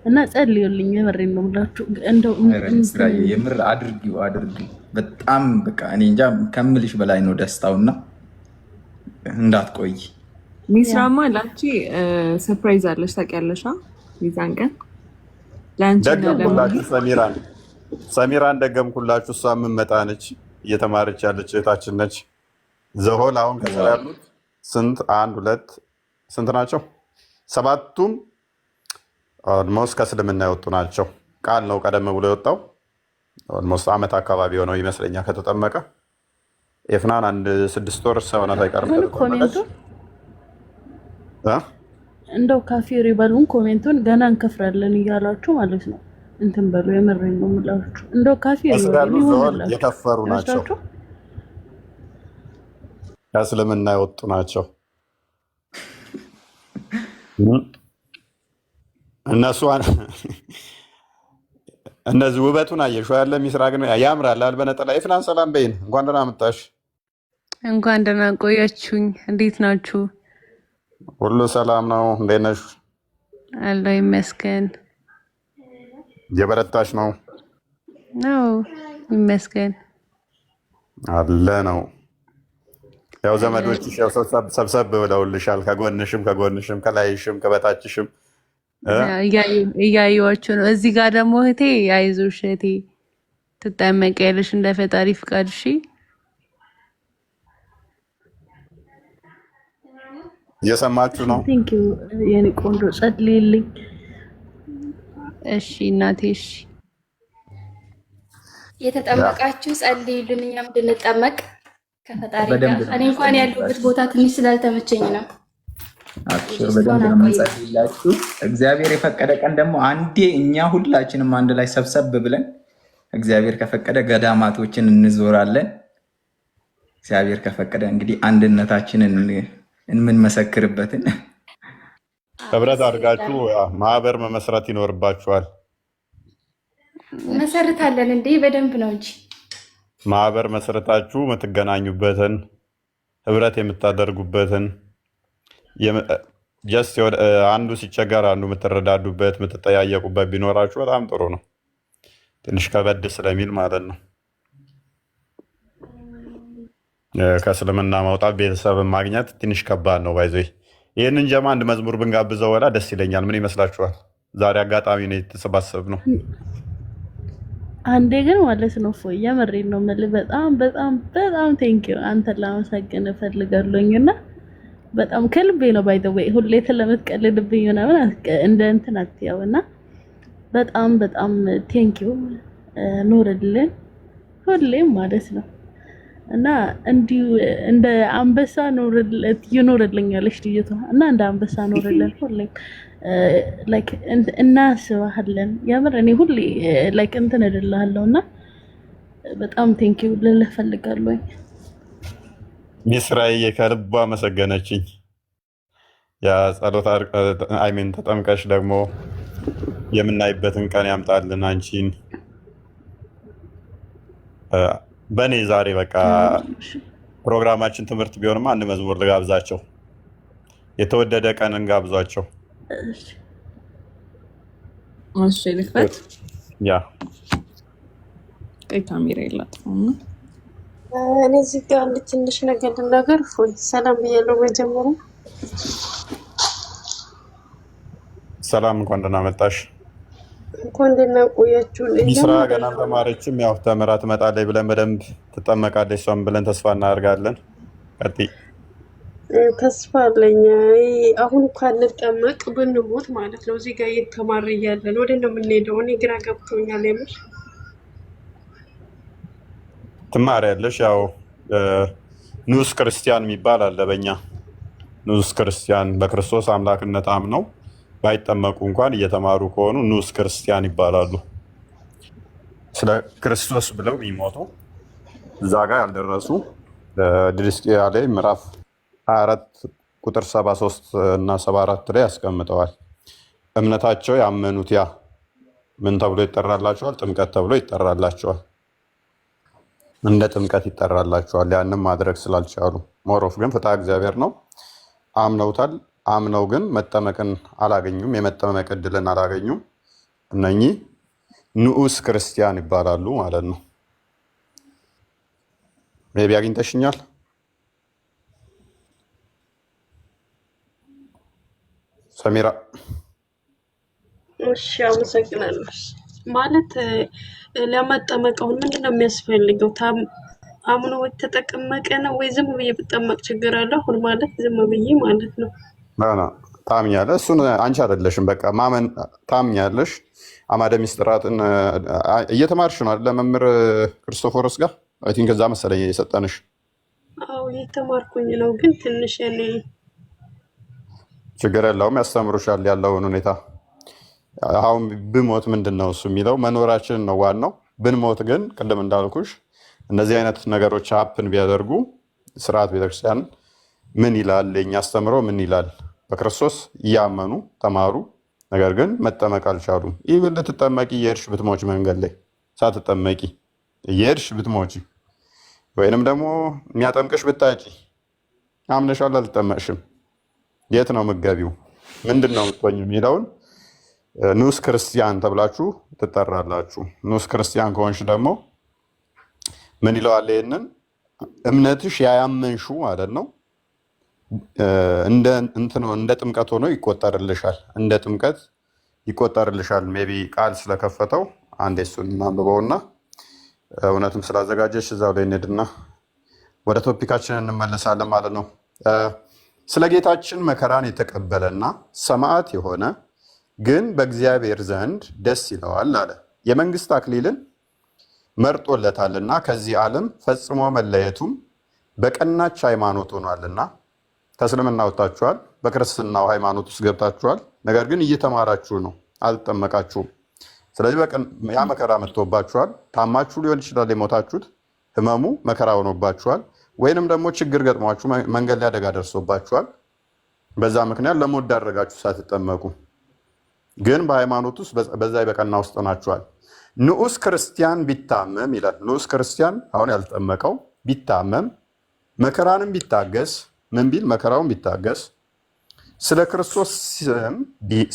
እና ጸልዩልኝ የምሬን ነው የምላችሁ። እንደው የምር አድርጊው። በጣም በቃ እኔ እንጃ ከምልሽ በላይ ነው ደስታውና እንዳትቆይ። ሚስራማ ላንቺ ሰርፕራይዝ አለሽ ታውቂያለሽ? ይዛን ቀን ላንቺ ደገምኩላችሁ። ሰሚራን ደገምኩላችሁ። እሷ የምትመጣ ነች፣ እየተማረች ያለች እህታችን ነች። ዘሆል አሁን ከስራ ያሉት ስንት 1 2 ስንት ናቸው? 7ቱም ኦልሞስት ከእስልምና የወጡ ናቸው። ቃል ነው ቀደም ብሎ የወጣው። ኦልሞስት ዓመት አካባቢ ሆነው ይመስለኛል ከተጠመቀ። ኤፍናን 1 6 ወር ሰውነት አይቀርም ኮሜንቱ እንደው ካፊር ይበሉን ኮሜንቱን ገና እንከፍራለን እያላችሁ ማለት ነው። እንትን በሉ የምሬን ነው የምላችሁ። እንደው ካፊር ይበሉን የከፈሩ ናቸው፣ ከእስልምና የወጡ ናቸው እነሱ። እነዚህ ውበቱን አየሽው ያለ ሚስራ ግን ያምራል አልበነጠላ። ኤፍናን ሰላም በይን። እንኳን ደህና መጣሽ። እንኳን ደህና ቆያችሁኝ። እንዴት ናችሁ? ሁሉ ሰላም ነው? እንዴት ነሽ? አለሁ ይመስገን። የበረታሽ ነው? ነው ይመስገን አለ ነው። ያው ዘመዶችሽ ያው ሰብሰብ ብለውልሻል። ከጎንሽም ከላይሽም ከበታችሽም እያየኋቸው ነው። እዚህ ጋር ደግሞ እህቴ አይዞሽ እህቴ ትጠመቂያለሽ እንደ ፈጣሪ ፍቃድ። እሺ እየሰማችሁ ነው? ቴንኪው የኔ ቆንጆ ጸልይልኝ። እሺ እናቴ። እሺ የተጠመቃችሁ ጸልይልን፣ እኛም እንድንጠመቅ ከፈጣሪ ጋር። እኔ እንኳን ያለሁበት ቦታ ትንሽ ስላልተመቸኝ ነው። አክቹር በደንብ ነው የምንጸልይላችሁ። እግዚአብሔር የፈቀደ ቀን ደግሞ አንዴ እኛ ሁላችንም አንድ ላይ ሰብሰብ ብለን እግዚአብሔር ከፈቀደ ገዳማቶችን እንዞራለን። እግዚአብሔር ከፈቀደ እንግዲህ አንድነታችንን የምንመሰክርበትን ህብረት አድርጋችሁ ማህበር መመስረት ይኖርባችኋል። መሰረታለን እንዴ? በደንብ ነው እንጂ ማህበር መሰረታችሁ የምትገናኙበትን ህብረት የምታደርጉበትን ጀስት አንዱ ሲቸገር አንዱ የምትረዳዱበት የምትጠያየቁበት ቢኖራችሁ በጣም ጥሩ ነው። ትንሽ ከበድ ስለሚል ማለት ነው። ከእስልምና ማውጣት ቤተሰብን ማግኘት ትንሽ ከባድ ነው። ባይዞ ይህንን ጀማ አንድ መዝሙር ብንጋብዘው ወላ ደስ ይለኛል። ምን ይመስላችኋል? ዛሬ አጋጣሚ ነው የተሰባሰብ ነው። አንዴ ግን ማለት ነው ፎ የምሬን ነው የምልህ በጣም በጣም በጣም ቴንኪው አንተን ላመሰግን እፈልጋለሁኝና በጣም ከልቤ ነው። ባይ ዘ ዌይ ሁሌ ስለምትቀልድብኝ ምናምን እንደ እንትን አትያውና በጣም በጣም ቴንኪው ኑርልን ሁሌም ማለት ነው። እና እንዲሁ እንደ አንበሳ ይኖርልኛለሽ ልጅቷ እና እንደ አንበሳ ኖርልን ሁሌም ላይክ እናስባለን። የምር እኔ ሁሌ ላይክ እንትን እድልሃለሁና በጣም ቴንኪው ልልህ ፈልጋለሁ። ሚስራዬ ከልቧ አመሰገነችኝ። ያ ጸሎት አይሜን ተጠምቀሽ ደግሞ የምናይበትን ቀን ያምጣልን አንቺን። በእኔ ዛሬ በቃ ፕሮግራማችን ትምህርት ቢሆንም አንድ መዝሙር ልጋብዛቸው። የተወደደ ቀን እንጋብዟቸው። እሺ ልክፈት። ያ ካሜራ የላትም። እኔ እዚህ ጋር አንድ ትንሽ ነገር ልናገር። ፎይ ሰላም ብያለሁ። መጀመሪያ ሰላም፣ እንኳን ደህና መጣሽ። እንኳን ደህና ቆያችሁ። ሚስራ ገና ተማረችም፣ ያው ተምራ ትመጣለች ብለን በደንብ ትጠመቃለች እሷም ብለን ተስፋ እናደርጋለን። ቀጥይ። ተስፋ አለኝ። አሁን እንኳን እንጠመቅ ብንሞት ማለት ነው። እዚህ ጋር እየተማረ እያለን ወደ ነው የምንሄደው? እኔ ግራ ገብቶኛል የምር። ትማሪያለሽ። ያው ንዑስ ክርስቲያን የሚባል አለ በእኛ። ንዑስ ክርስቲያን በክርስቶስ አምላክነት አምነው ባይጠመቁ እንኳን እየተማሩ ከሆኑ ንዑስ ክርስቲያን ይባላሉ። ስለ ክርስቶስ ብለው የሚሞቱ እዛ ጋር ያልደረሱ ድርስቅያ ላይ ምዕራፍ 24 ቁጥር 73 እና 74 ላይ ያስቀምጠዋል። እምነታቸው ያመኑት ያ ምን ተብሎ ይጠራላቸዋል? ጥምቀት ተብሎ ይጠራላቸዋል። እንደ ጥምቀት ይጠራላቸዋል። ያንም ማድረግ ስላልቻሉ ሞሮፍ ግን ፍትሐ እግዚአብሔር ነው። አምነውታል። አምነው ግን መጠመቅን አላገኙም፣ የመጠመቅ እድልን አላገኙም። እነኚህ ንዑስ ክርስቲያን ይባላሉ ማለት ነው። ሜቢ አግኝተሽኛል? ሰሚራ? እሺ አመሰግናለሁ። ማለት ለመጠመቅ አሁን ምንድን ነው የሚያስፈልገው? አምኖ ተጠቀመቀ ነው ወይ ዝም ብዬ ብጠመቅ ችግር አለ? አሁን ማለት ዝም ብዬ ማለት ነው ታምኛለሽ። እሱን አንቺ አይደለሽም፣ በቃ ማመን ታምኛለሽ። አማደ ሚስጥራትን እየተማርሽ ነው አይደለ? መምህር ክርስቶፎሮስ ጋር አይ ቲንክ እዛ መሰለኝ የሰጠንሽ። አዎ እየተማርኩኝ ነው፣ ግን ትንሽ ያኔ ችግር የለውም፣ ያስተምሩሻል ያለውን ሁኔታ። አሁን ብሞት ምንድን ነው እሱ የሚለው መኖራችንን ነው ዋናው። ብንሞት ግን ቅድም እንዳልኩሽ እነዚህ አይነት ነገሮች ሀፕን ቢያደርጉ ስርዓት ቤተክርስቲያን ምን ይላል? የኛ አስተምሮ ምን ይላል? በክርስቶስ እያመኑ ተማሩ፣ ነገር ግን መጠመቅ አልቻሉም። ይህ ልትጠመቂ እየሄድሽ ብትሞች፣ መንገድ ላይ ሳትጠመቂ እየሄድሽ ብትሞች፣ ወይንም ደግሞ የሚያጠምቅሽ ብታጪ፣ አምነሻል አልጠመቅሽም፣ የት ነው ምገቢው? ምንድን ነው ምትሆኝ የሚለውን ንዑስ ክርስቲያን ተብላችሁ ትጠራላችሁ። ንዑስ ክርስቲያን ከሆንሽ ደግሞ ምን ይለዋል? ይህንን እምነትሽ ያያመንሹ ማለት ነው እንደ ጥምቀት ሆኖ ይቆጠርልሻል። እንደ ጥምቀት ይቆጠርልሻል። ሜይ ቢ ቃል ስለከፈተው አንዴ እሱን እናንብበውና እውነትም ስላዘጋጀች እዛው ላይ እንሄድና ወደ ቶፒካችን እንመለሳለን ማለት ነው። ስለ ጌታችን መከራን የተቀበለና ሰማዕት የሆነ ግን በእግዚአብሔር ዘንድ ደስ ይለዋል አለ። የመንግስት አክሊልን መርጦለታልና ከዚህ ዓለም ፈጽሞ መለየቱም በቀናች ሃይማኖት ሆኗልና። ከእስልምና ወጥታችኋል፣ በክርስትናው ሃይማኖት ውስጥ ገብታችኋል። ነገር ግን እየተማራችሁ ነው፣ አልጠመቃችሁም። ስለዚህ ያ መከራ መጥቶባችኋል። ታማችሁ ሊሆን ይችላል የሞታችሁት፣ ህመሙ መከራ ሆኖባችኋል። ወይንም ደግሞ ችግር ገጥሟችሁ መንገድ ላይ አደጋ ደርሶባችኋል። በዛ ምክንያት ለሞት ዳረጋችሁ ሳትጠመቁ። ግን በሃይማኖት ውስጥ በዛ በቀና ውስጥ ናችኋል። ንዑስ ክርስቲያን ቢታመም ይላል። ንዑስ ክርስቲያን አሁን ያልጠመቀው ቢታመም መከራንም ቢታገስ ምን ቢል መከራውን ቢታገስ ስለ ክርስቶስ ስም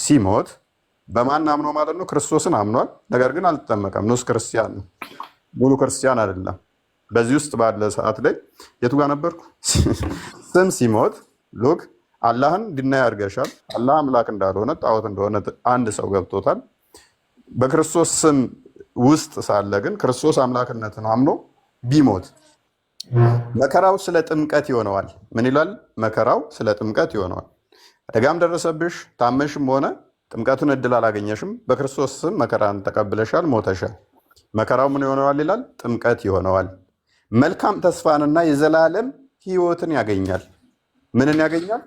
ሲሞት በማን አምኖ ማለት ነው? ክርስቶስን አምኗል። ነገር ግን አልተጠመቀም። ንዑስ ክርስቲያን ነው፣ ሙሉ ክርስቲያን አይደለም። በዚህ ውስጥ ባለ ሰዓት ላይ የቱ ጋር ነበርኩ? ስም ሲሞት ሉክ አላህን ድናይ አድርገሻል። አላህ አምላክ እንዳልሆነ ጣዖት እንደሆነ አንድ ሰው ገብቶታል። በክርስቶስ ስም ውስጥ ሳለ ግን ክርስቶስ አምላክነትን አምኖ ቢሞት መከራው ስለ ጥምቀት ይሆነዋል። ምን ይላል? መከራው ስለ ጥምቀት ይሆነዋል። አደጋም ደረሰብሽ፣ ታመሽም ሆነ ጥምቀቱን እድል አላገኘሽም፣ በክርስቶስ ስም መከራን ተቀብለሻል፣ ሞተሻል። መከራው ምን ይሆነዋል ይላል? ጥምቀት ይሆነዋል። መልካም ተስፋንና የዘላለም ሕይወትን ያገኛል። ምንን ያገኛል?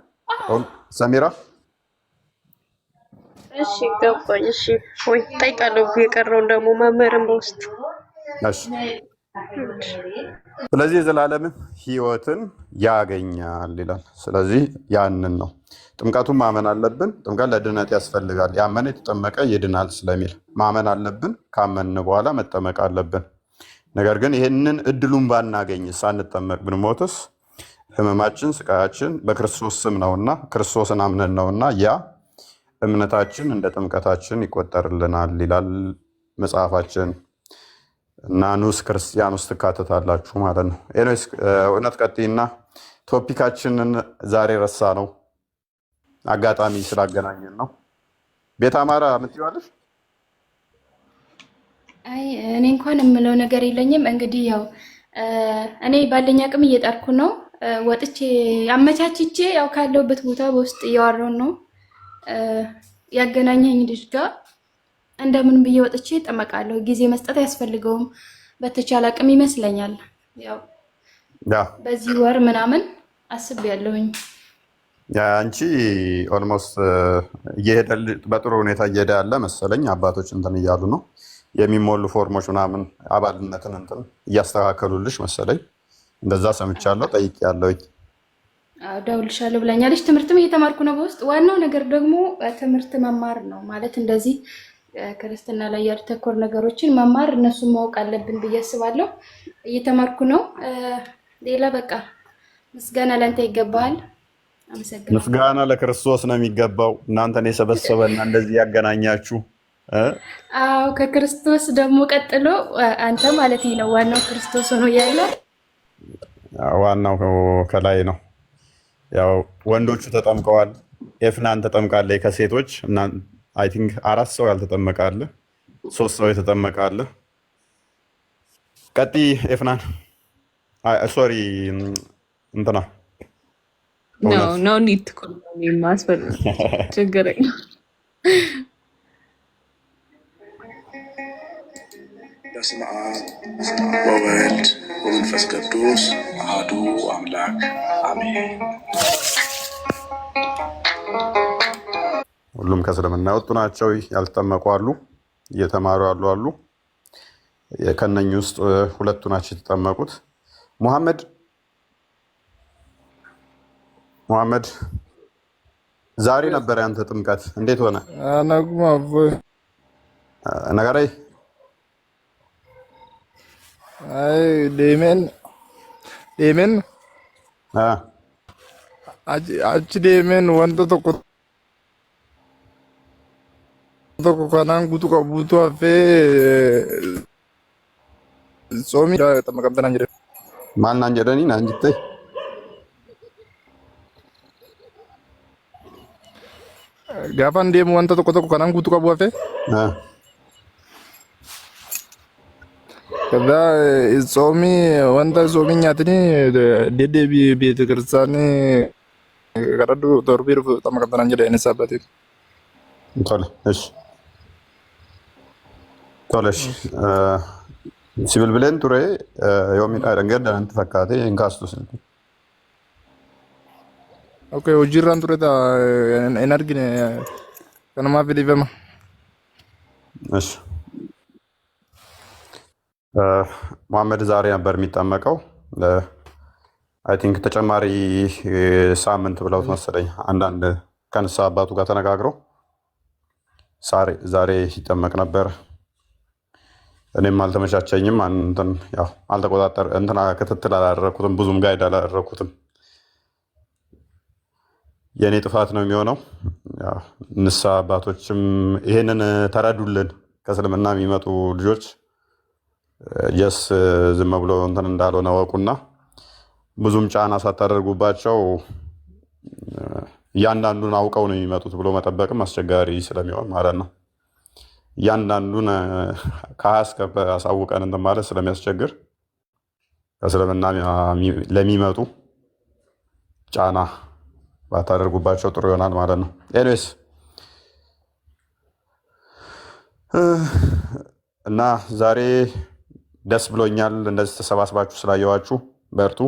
ሰሚራ? እሺ ገባኝ። እሺ ወይ ጠይቃለሁ። የቀረውን ደግሞ መምህርን በውስጥ ስለዚህ የዘላለም ሕይወትን ያገኛል ይላል። ስለዚህ ያንን ነው ጥምቀቱን ማመን አለብን። ጥምቀት ለድነት ያስፈልጋል። ያመነ የተጠመቀ ይድናል ስለሚል ማመን አለብን። ካመን በኋላ መጠመቅ አለብን። ነገር ግን ይህንን እድሉን ባናገኝ ሳንጠመቅ ብንሞትስ ህመማችን፣ ስቃያችን በክርስቶስ ስም ነውና ክርስቶስን አምነን ነውና ያ እምነታችን እንደ ጥምቀታችን ይቆጠርልናል ይላል መጽሐፋችን። እና ኑስ ክርስቲያን ውስጥ ትካተታላችሁ ማለት ነው። ኤኒዌይስ እውነት ቀጥይና ቶፒካችንን ዛሬ ረሳ ነው አጋጣሚ ስላገናኘን ነው። ቤት አማራ ምትይዋለሽ? አይ እኔ እንኳን የምለው ነገር የለኝም። እንግዲህ ያው እኔ ባለኝ አቅም እየጣርኩ ነው። ወጥቼ አመቻችቼ ያው ካለውበት ቦታ በውስጥ እያወራሁ ነው። ያገናኘኝ ልጅ ጋር እንደምን ብዬ ወጥቼ እጠመቃለሁ። ጊዜ መስጠት አያስፈልገውም በተቻለ አቅም ይመስለኛል። ያው በዚህ ወር ምናምን አስቤያለሁኝ። አንቺ ኦልሞስት እየሄደ በጥሩ ሁኔታ እየሄደ ያለ መሰለኝ። አባቶች እንትን እያሉ ነው የሚሞሉ ፎርሞች ምናምን አባልነትን እንትን እያስተካከሉልሽ መሰለኝ። እንደዛ ሰምቻለሁ። ጠይቄያለሁኝ። ደውልሻለሁ ብላኛለች። ትምህርትም እየተማርኩ ነው በውስጥ። ዋናው ነገር ደግሞ ትምህርት መማር ነው ማለት እንደዚህ ክርስትና ላይ ያተኮር ነገሮችን መማር እነሱን ማወቅ አለብን ብዬ አስባለሁ። እየተማርኩ ነው። ሌላ በቃ ምስጋና ለአንተ ይገባሃል። አመሰግናለሁ። ምስጋና ለክርስቶስ ነው የሚገባው። እናንተን የሰበሰበና እንደዚህ ያገናኛችሁ። አዎ ከክርስቶስ ደግሞ ቀጥሎ አንተ ማለት ነው። ዋናው ክርስቶስ ሆኖ ያለ ዋናው ከላይ ነው። ያው ወንዶቹ ተጠምቀዋል። ኤፍናን ተጠምቃለች ከሴቶች እና አይ ቲንክ 4 ሰው ያልተጠመቃለ፣ 3 ሰው የተጠመቃለ። ቀጥይ ኤፍናን። ሶሪ እንትና ኖ ኒድ ማስፈል ችግር በስመ አብ ወወልድ ወመንፈስ ቅዱስ አሐዱ አምላክ አሜን። ሁሉም ከእስልምና የወጡ ናቸው። ያልተጠመቁ አሉ፣ እየተማሩ ያሉ አሉ። ከነኝ ውስጥ 2ቱ ናቸው የተጠመቁት። ሙሐመድ ዛሬ ነበር ያንተ ጥምቀት፣ እንዴት ሆነ? ነገራይ አይ ዴሜን አቺ ዴሜን ወንቶ tokko kanaan guutuu hafee soomii xammaqamte naan jedhe. Maal naan jedhanii naan jettee? Gaafan deemu wanta tokko kanaan guutuu qabu hafee. Kada soomii wanta soomii nyaatanii deddeebii beete kiristaanii kadhadhu torbii dhufu xammaqamte naan jedhe inni saabbatee. Tole, እሺ tolesh sibilbileen ture yoomidha dhangedda nanti fakkaate hin kaastu sinti. Okay, hojiirraan ture hin argine kanumaaf dhiifama. እሺ ሙሐመድ ዛሬ ነበር የሚጠመቀው። አይ ቲንክ ተጨማሪ ሳምንት ብለውት መሰለኝ አንዳንድ ከንስሐ አባቱ ጋር ተነጋግረው ዛሬ ሲጠመቅ ነበር። እኔም አልተመቻቸኝም። እንትን ያው ክትትል አላደረኩትም፣ ብዙም ጋይድ አላደረኩትም። የኔ ጥፋት ነው የሚሆነው። ያው ንስሐ አባቶችም ይሄንን ተረዱልን። ከእስልምና የሚመጡ ልጆች ጀስ ዝም ብሎ እንትን እንዳልሆነ ወቁና ብዙም ጫና ሳታደርጉባቸው እያንዳንዱን አውቀው ነው የሚመጡት ብሎ መጠበቅም አስቸጋሪ ስለሚሆን ማለት ነው። እያንዳንዱን ከአስከፈ አሳውቀን እንትን ማለት ስለሚያስቸግር ከእስልምና ለሚመጡ ጫና ባታደርጉባቸው ጥሩ ይሆናል ማለት ነው። ኤኒዌይስ እና ዛሬ ደስ ብሎኛል እንደዚህ ተሰባስባችሁ ስላየዋችሁ። በርቱ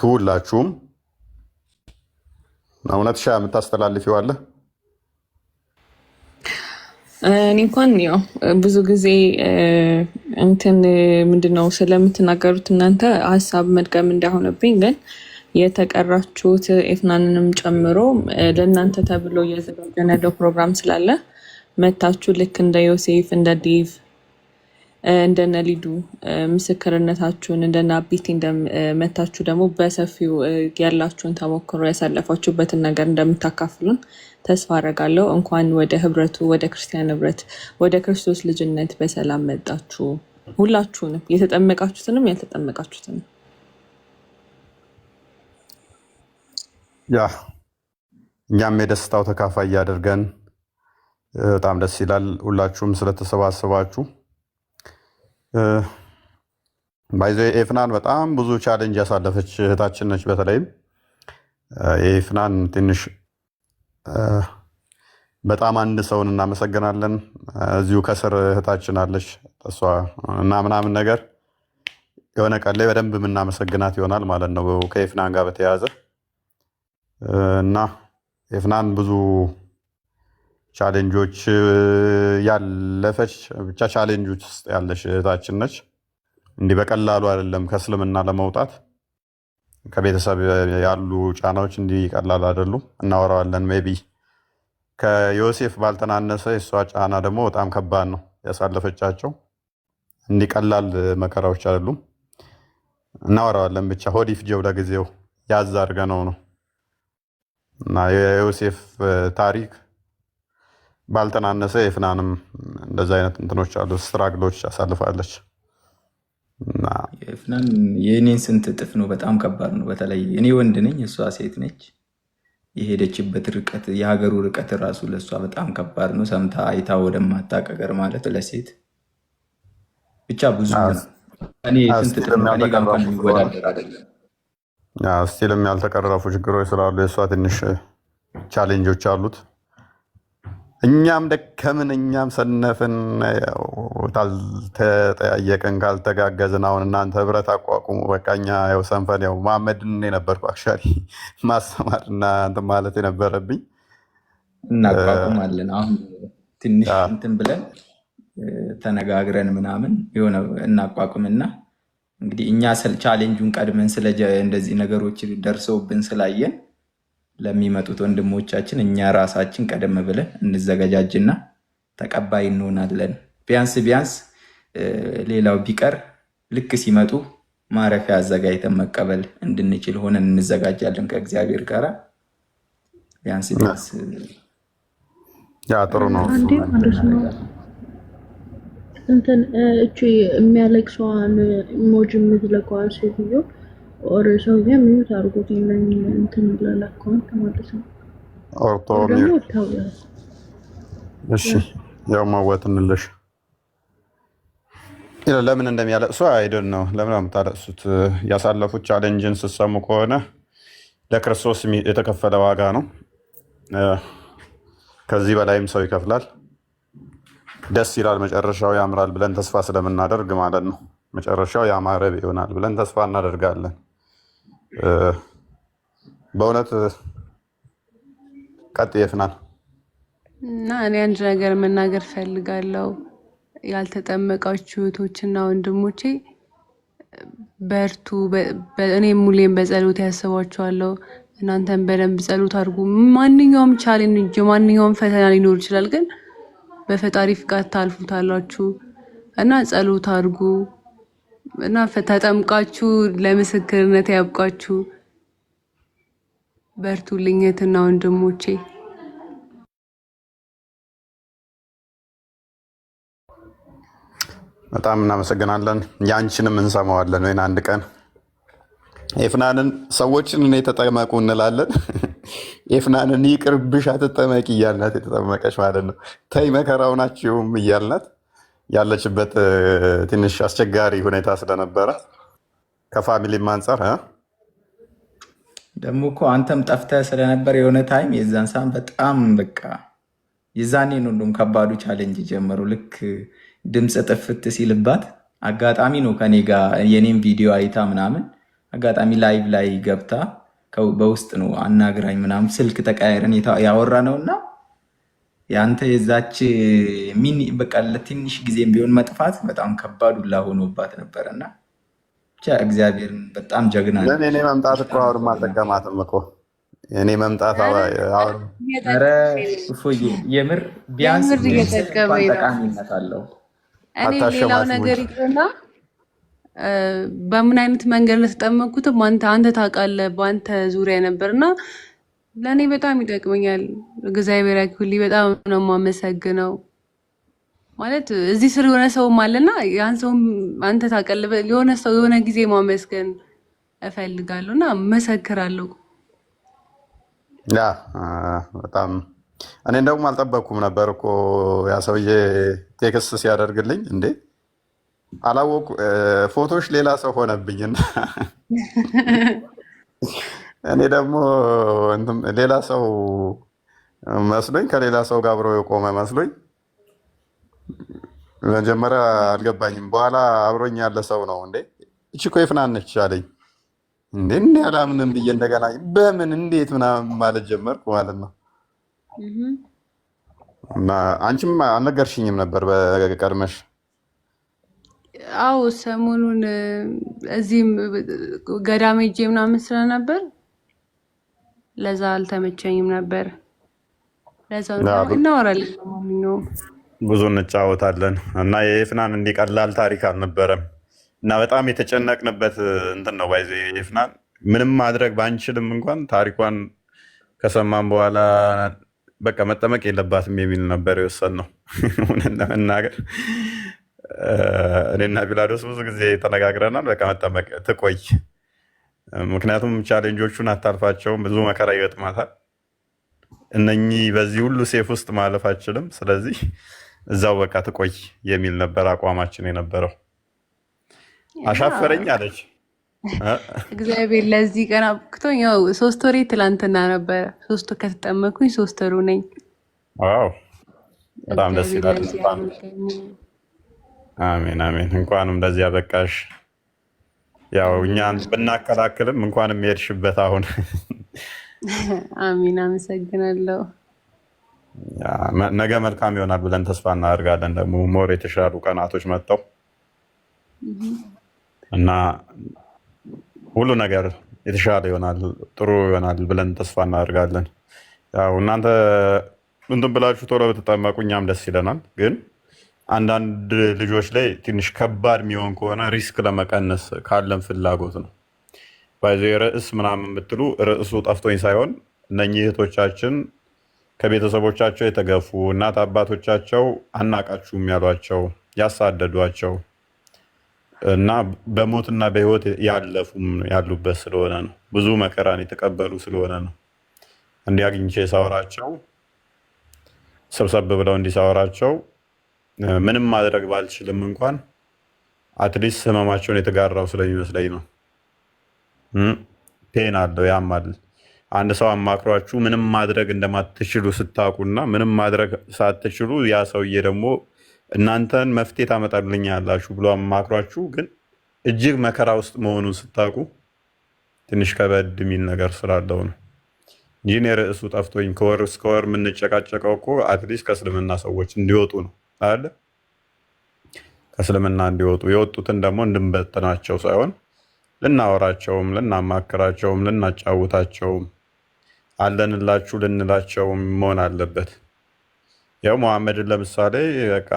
ሁላችሁም። እውነት ሻ የምታስተላልፊው አለ? እኔ እንኳን ያው ብዙ ጊዜ እንትን ምንድነው ስለምትናገሩት እናንተ ሀሳብ መድገም እንዳይሆንብኝ፣ ግን የተቀራችሁት ኤፍናንንም ጨምሮ ለእናንተ ተብሎ እየዘጋጀን ያለው ፕሮግራም ስላለ መታችሁ ልክ እንደ ዮሴፍ እንደ ዴቭ እንደነ ሊዱ ምስክርነታችሁን እንደነ አቢቲ እንደመታችሁ ደግሞ በሰፊው ያላችሁን ተሞክሮ ያሳለፋችሁበትን ነገር እንደምታካፍሉን ተስፋ አደርጋለሁ። እንኳን ወደ ህብረቱ ወደ ክርስቲያን ህብረት ወደ ክርስቶስ ልጅነት በሰላም መጣችሁ። ሁላችሁንም የተጠመቃችሁትንም ያልተጠመቃችሁትንም ያ እኛም የደስታው ተካፋይ ያደርገን። በጣም ደስ ይላል ሁላችሁም ስለተሰባሰባችሁ። ባይዘ ኤፍናን በጣም ብዙ ቻሌንጅ ያሳለፈች እህታችን ነች። በተለይም ኤፍናን ትንሽ በጣም አንድ ሰውን እናመሰግናለን። እዚሁ ከስር እህታችን አለች እሷ እና ምናምን ነገር የሆነ ቀን ላይ በደንብ የምናመሰግናት ይሆናል ማለት ነው ከኤፍናን ጋር በተያያዘ እና ኤፍናን ብዙ ቻሌንጆች ያለፈች ብቻ ቻሌንጆች ውስጥ ያለች እህታችን ነች። እንዲህ በቀላሉ አይደለም ከእስልምና ለመውጣት። ከቤተሰብ ያሉ ጫናዎች እንዲህ ቀላል አይደሉም። እናወራዋለን። ሜይ ቢ ከዮሴፍ ባልተናነሰ የእሷ ጫና ደግሞ በጣም ከባድ ነው ያሳለፈቻቸው። እንዲህ ቀላል መከራዎች አይደሉም። እናወራዋለን። ብቻ ሆዲፍ ጀው ለጊዜው ያዝ አድርገነው ነው እና የዮሴፍ ታሪክ ባልተናነሰ ኤፍናንም እንደዛ አይነት እንትኖች አሉ፣ ስትራግሎች ያሳልፋለች። እና ኤፍናን የእኔን ስንት እጥፍ ነው። በጣም ከባድ ነው። በተለይ እኔ ወንድ ነኝ፣ እሷ ሴት ነች። የሄደችበት ርቀት የሀገሩ ርቀት ራሱ ለእሷ በጣም ከባድ ነው። ሰምታ አይታ ወደማታውቅ ሀገር ማለት ለሴት ብቻ ብዙ እኔ ስንት እጥፍ ነው። እኔ ጋር እንኳን የሚወዳደር አይደለም። ስቲልም ያልተቀረፉ ችግሮች ስላሉ የእሷ ትንሽ ቻሌንጆች አሉት። እኛም ደከምን፣ እኛም ሰነፍን፣ ካልተጠያየቅን ካልተጋገዝን፣ አሁን እናንተ ህብረት አቋቁሙ በቃ እኛ ያው ሰንፈን ያው መሐመድን የነበርኩ አክቹዋሊ ማስተማር እና እንትን ማለት የነበረብኝ እናቋቁማለን። አሁን ትንሽ እንትን ብለን ተነጋግረን ምናምን የሆነ እናቋቁምና እንግዲህ እኛ ቻሌንጁን ቀድመን እንደዚህ ነገሮች ደርሰውብን ስላየን ለሚመጡት ወንድሞቻችን እኛ ራሳችን ቀደም ብለን እንዘገጃጅና ተቀባይ እንሆናለን። ቢያንስ ሌላው ቢቀር ልክ ሲመጡ ማረፊያ አዘጋጅተን መቀበል እንድንችል ሆነን እንዘጋጃለን ከእግዚአብሔር ጋር። ቢያንስ ያ ጥሩ ነው። እንትን እቺ የሚያለቅሰዋን ኢሞጂ የምትለቀዋን ሴትዮ ኦር ሰውዬ ሚዩት አድርጎት የለኝ እንትን ለላከውን ማለት ነው። እሺ ያው ማወትንልሽ ለምን እንደሚያለቅሱ አይደል ነው። ለምን የምታለቅሱት? ያሳለፉት ቻሌንጅን ስትሰሙ ከሆነ ለክርስቶስ የተከፈለ ዋጋ ነው። ከዚህ በላይም ሰው ይከፍላል። ደስ ይላል፣ መጨረሻው ያምራል ብለን ተስፋ ስለምናደርግ ማለት ነው። መጨረሻው ያማረ ይሆናል ብለን ተስፋ እናደርጋለን። በእውነት ቀጥ ይፍናል እና እኔ አንድ ነገር መናገር ፈልጋለሁ። ያልተጠመቃችሁ እህቶችና ወንድሞቼ በርቱ። እኔም ሙሌም በጸሎት ያስባችኋለሁ። እናንተም በደንብ ጸሎት አድርጉ። ማንኛውም ቻሌንጅ ማንኛውም ፈተና ሊኖር ይችላል፣ ግን በፈጣሪ ፍቃድ ታልፉታላችሁ እና ጸሎት አድርጉ እና ተጠምቃችሁ ለምስክርነት ያብቃችሁ። በርቱልኝ እህትና ወንድሞቼ። በጣም እናመሰግናለን። ያንቺንም እንሰማዋለን ወይ አንድ ቀን። ኤፍናንን ሰዎችን እኔ ተጠመቁ እንላለን። ኤፍናንን ይቅርብሽ አትጠመቂ እያልናት የተጠመቀች ማለት ነው። ተይ መከራው ናችሁም እያልናት ያለችበት ትንሽ አስቸጋሪ ሁኔታ ስለነበረ ከፋሚሊም አንጻር ደግሞ እኮ አንተም ጠፍተህ ስለነበር የሆነ ታይም የዛን ሰዓት በጣም በቃ የዛኔ ነው እንደውም ከባዱ ቻሌንጅ ጀመሩ። ልክ ድምፅ ጥፍት ሲልባት አጋጣሚ ነው ከኔ ጋር የኔም ቪዲዮ አይታ ምናምን አጋጣሚ ላይቭ ላይ ገብታ በውስጥ ነው አናግራኝ ምናምን ስልክ ተቀያየረን ያወራ ነውና ያንተ የዛች ሚኒ በቃ ለትንሽ ጊዜም ቢሆን መጥፋት በጣም ከባዱ ሆኖባት ነበርና ብቻ እግዚአብሔርን በጣም ጀግና ነው። እኔ መምጣት እኮ አሁንም አልጠቀማትም እኮ እኔ መምጣት አሁን ኧረ እፎዬ የምር ቢያንስ ጠቃሚነት አለው። እኔ ሌላው ነገር ይቅርና በምን አይነት መንገድ ለተጠመቅኩትም አንተ ታውቃለህ። በአንተ ዙሪያ ነበርና ለእኔ በጣም ይጠቅመኛል። እግዚአብሔር ያክብልኝ። በጣም ነው የማመሰግነው። ማለት እዚህ ስር የሆነ ሰውም አለና ያን ሰውም አንተ ታውቃለህ። የሆነ ሰው የሆነ ጊዜ ማመስገን እፈልጋለሁና መሰክራለሁ። ያ በጣም እኔ እንደውም አልጠበቅኩም ነበር እኮ ያ ሰውዬ ቴክስት ሲያደርግልኝ እንዴ አላወቁ ፎቶሽ ሌላ ሰው ሆነብኝና እኔ ደግሞ ሌላ ሰው መስሎኝ ከሌላ ሰው ጋር አብሮ የቆመ መስሎኝ መጀመሪያ አልገባኝም። በኋላ አብሮኝ ያለ ሰው ነው እንዴ እቺ እኮ የፍናን ነች አለኝ። እንዴ አላምንም ብዬ እንደገና በምን እንዴት ምናምን ማለት ጀመርኩ ማለት ነው። እና አንቺም አልነገርሽኝም ነበር በቀድመሽ? አዎ ሰሞኑን እዚህም ገዳም ሄጄ ምናምን ስለነበር ለዛ አልተመቸኝም ነበር። ለዛው እናወራለን። ማንኛውም ብዙ እንጫወታለን እና የፍናን እንዲቀላል ታሪክ አልነበረም እና በጣም የተጨነቅንበት እንትን ነው። ባይዘ የፍናን ምንም ማድረግ ባንችልም እንኳን ታሪኳን ከሰማን በኋላ በቃ መጠመቅ የለባትም የሚል ነበር የወሰንነው። እውነት ለመናገር እኔና ቢላዶስ ብዙ ጊዜ ተነጋግረናል። በቃ መጠመቅ ትቆይ፣ ምክንያቱም ቻሌንጆቹን አታልፋቸውም፣ ብዙ መከራ ይገጥማታል። እነኚህ በዚህ ሁሉ ሴፍ ውስጥ ማለፍ አችልም፣ ስለዚህ እዛው በቃ ትቆይ የሚል ነበር አቋማችን የነበረው። አሻፈረኝ አለች። እግዚአብሔር ለዚህ ቀን አብቅቶኝ። ያው 3 ወሬ ትላንትና ነበረ። 3 ከተጠመኩኝ 3 ወሩ ነኝ። ዋው በጣም ደስ ይላል። አሜን አሜን። እንኳንም እንደዚህ ያበቃሽ። ያው እኛን ብናከላክልም እንኳንም የሄድሽበት አሁን። አሜን፣ አመሰግናለሁ። ነገ መልካም ይሆናል ብለን ተስፋ እናደርጋለን። ደግሞ ሞር የተሻሉ ቀናቶች መጥተው እና ሁሉ ነገር የተሻለ ይሆናል፣ ጥሩ ይሆናል ብለን ተስፋ እናደርጋለን። ያው እናንተ እንትን ብላችሁ ቶሎ ብትጠመቁ እኛም ደስ ይለናል። ግን አንዳንድ ልጆች ላይ ትንሽ ከባድ የሚሆን ከሆነ ሪስክ ለመቀነስ ካለን ፍላጎት ነው። ባይዘ ርዕስ ምናምን ብትሉ ርዕሱ ጠፍቶኝ ሳይሆን እነኚህ እህቶቻችን ከቤተሰቦቻቸው የተገፉ እናት አባቶቻቸው አናቃችሁም ያሏቸው ያሳደዷቸው እና በሞትና በሕይወት ያለፉም ያሉበት ስለሆነ ነው። ብዙ መከራን የተቀበሉ ስለሆነ ነው። እንዲህ አግኝቼ ሳወራቸው ሰብሰብ ብለው እንዲሳወራቸው ምንም ማድረግ ባልችልም እንኳን አትሊስት ህመማቸውን የተጋራው ስለሚመስለኝ ነው። ፔን አለው፣ ያማል። አንድ ሰው አማክሯችሁ ምንም ማድረግ እንደማትችሉ ስታውቁና ምንም ማድረግ ሳትችሉ ያ ሰውዬ ደግሞ እናንተን መፍትሄ ታመጣልኛላችሁ ብሎ አማክሯችሁ ግን እጅግ መከራ ውስጥ መሆኑን ስታውቁ ትንሽ ከበድ የሚል ነገር ስላለው ነው እንጂ እኔ ርዕሱ ጠፍቶኝ ከወር እስከ ወር የምንጨቃጨቀው እኮ አትሊስት ከእስልምና ሰዎች እንዲወጡ ነው አለ። ከእስልምና እንዲወጡ የወጡትን ደግሞ እንድንበትናቸው ሳይሆን ልናወራቸውም፣ ልናማክራቸውም፣ ልናጫውታቸውም አለንላችሁ ልንላቸውም መሆን አለበት። ያው መሐመድን ለምሳሌ በቃ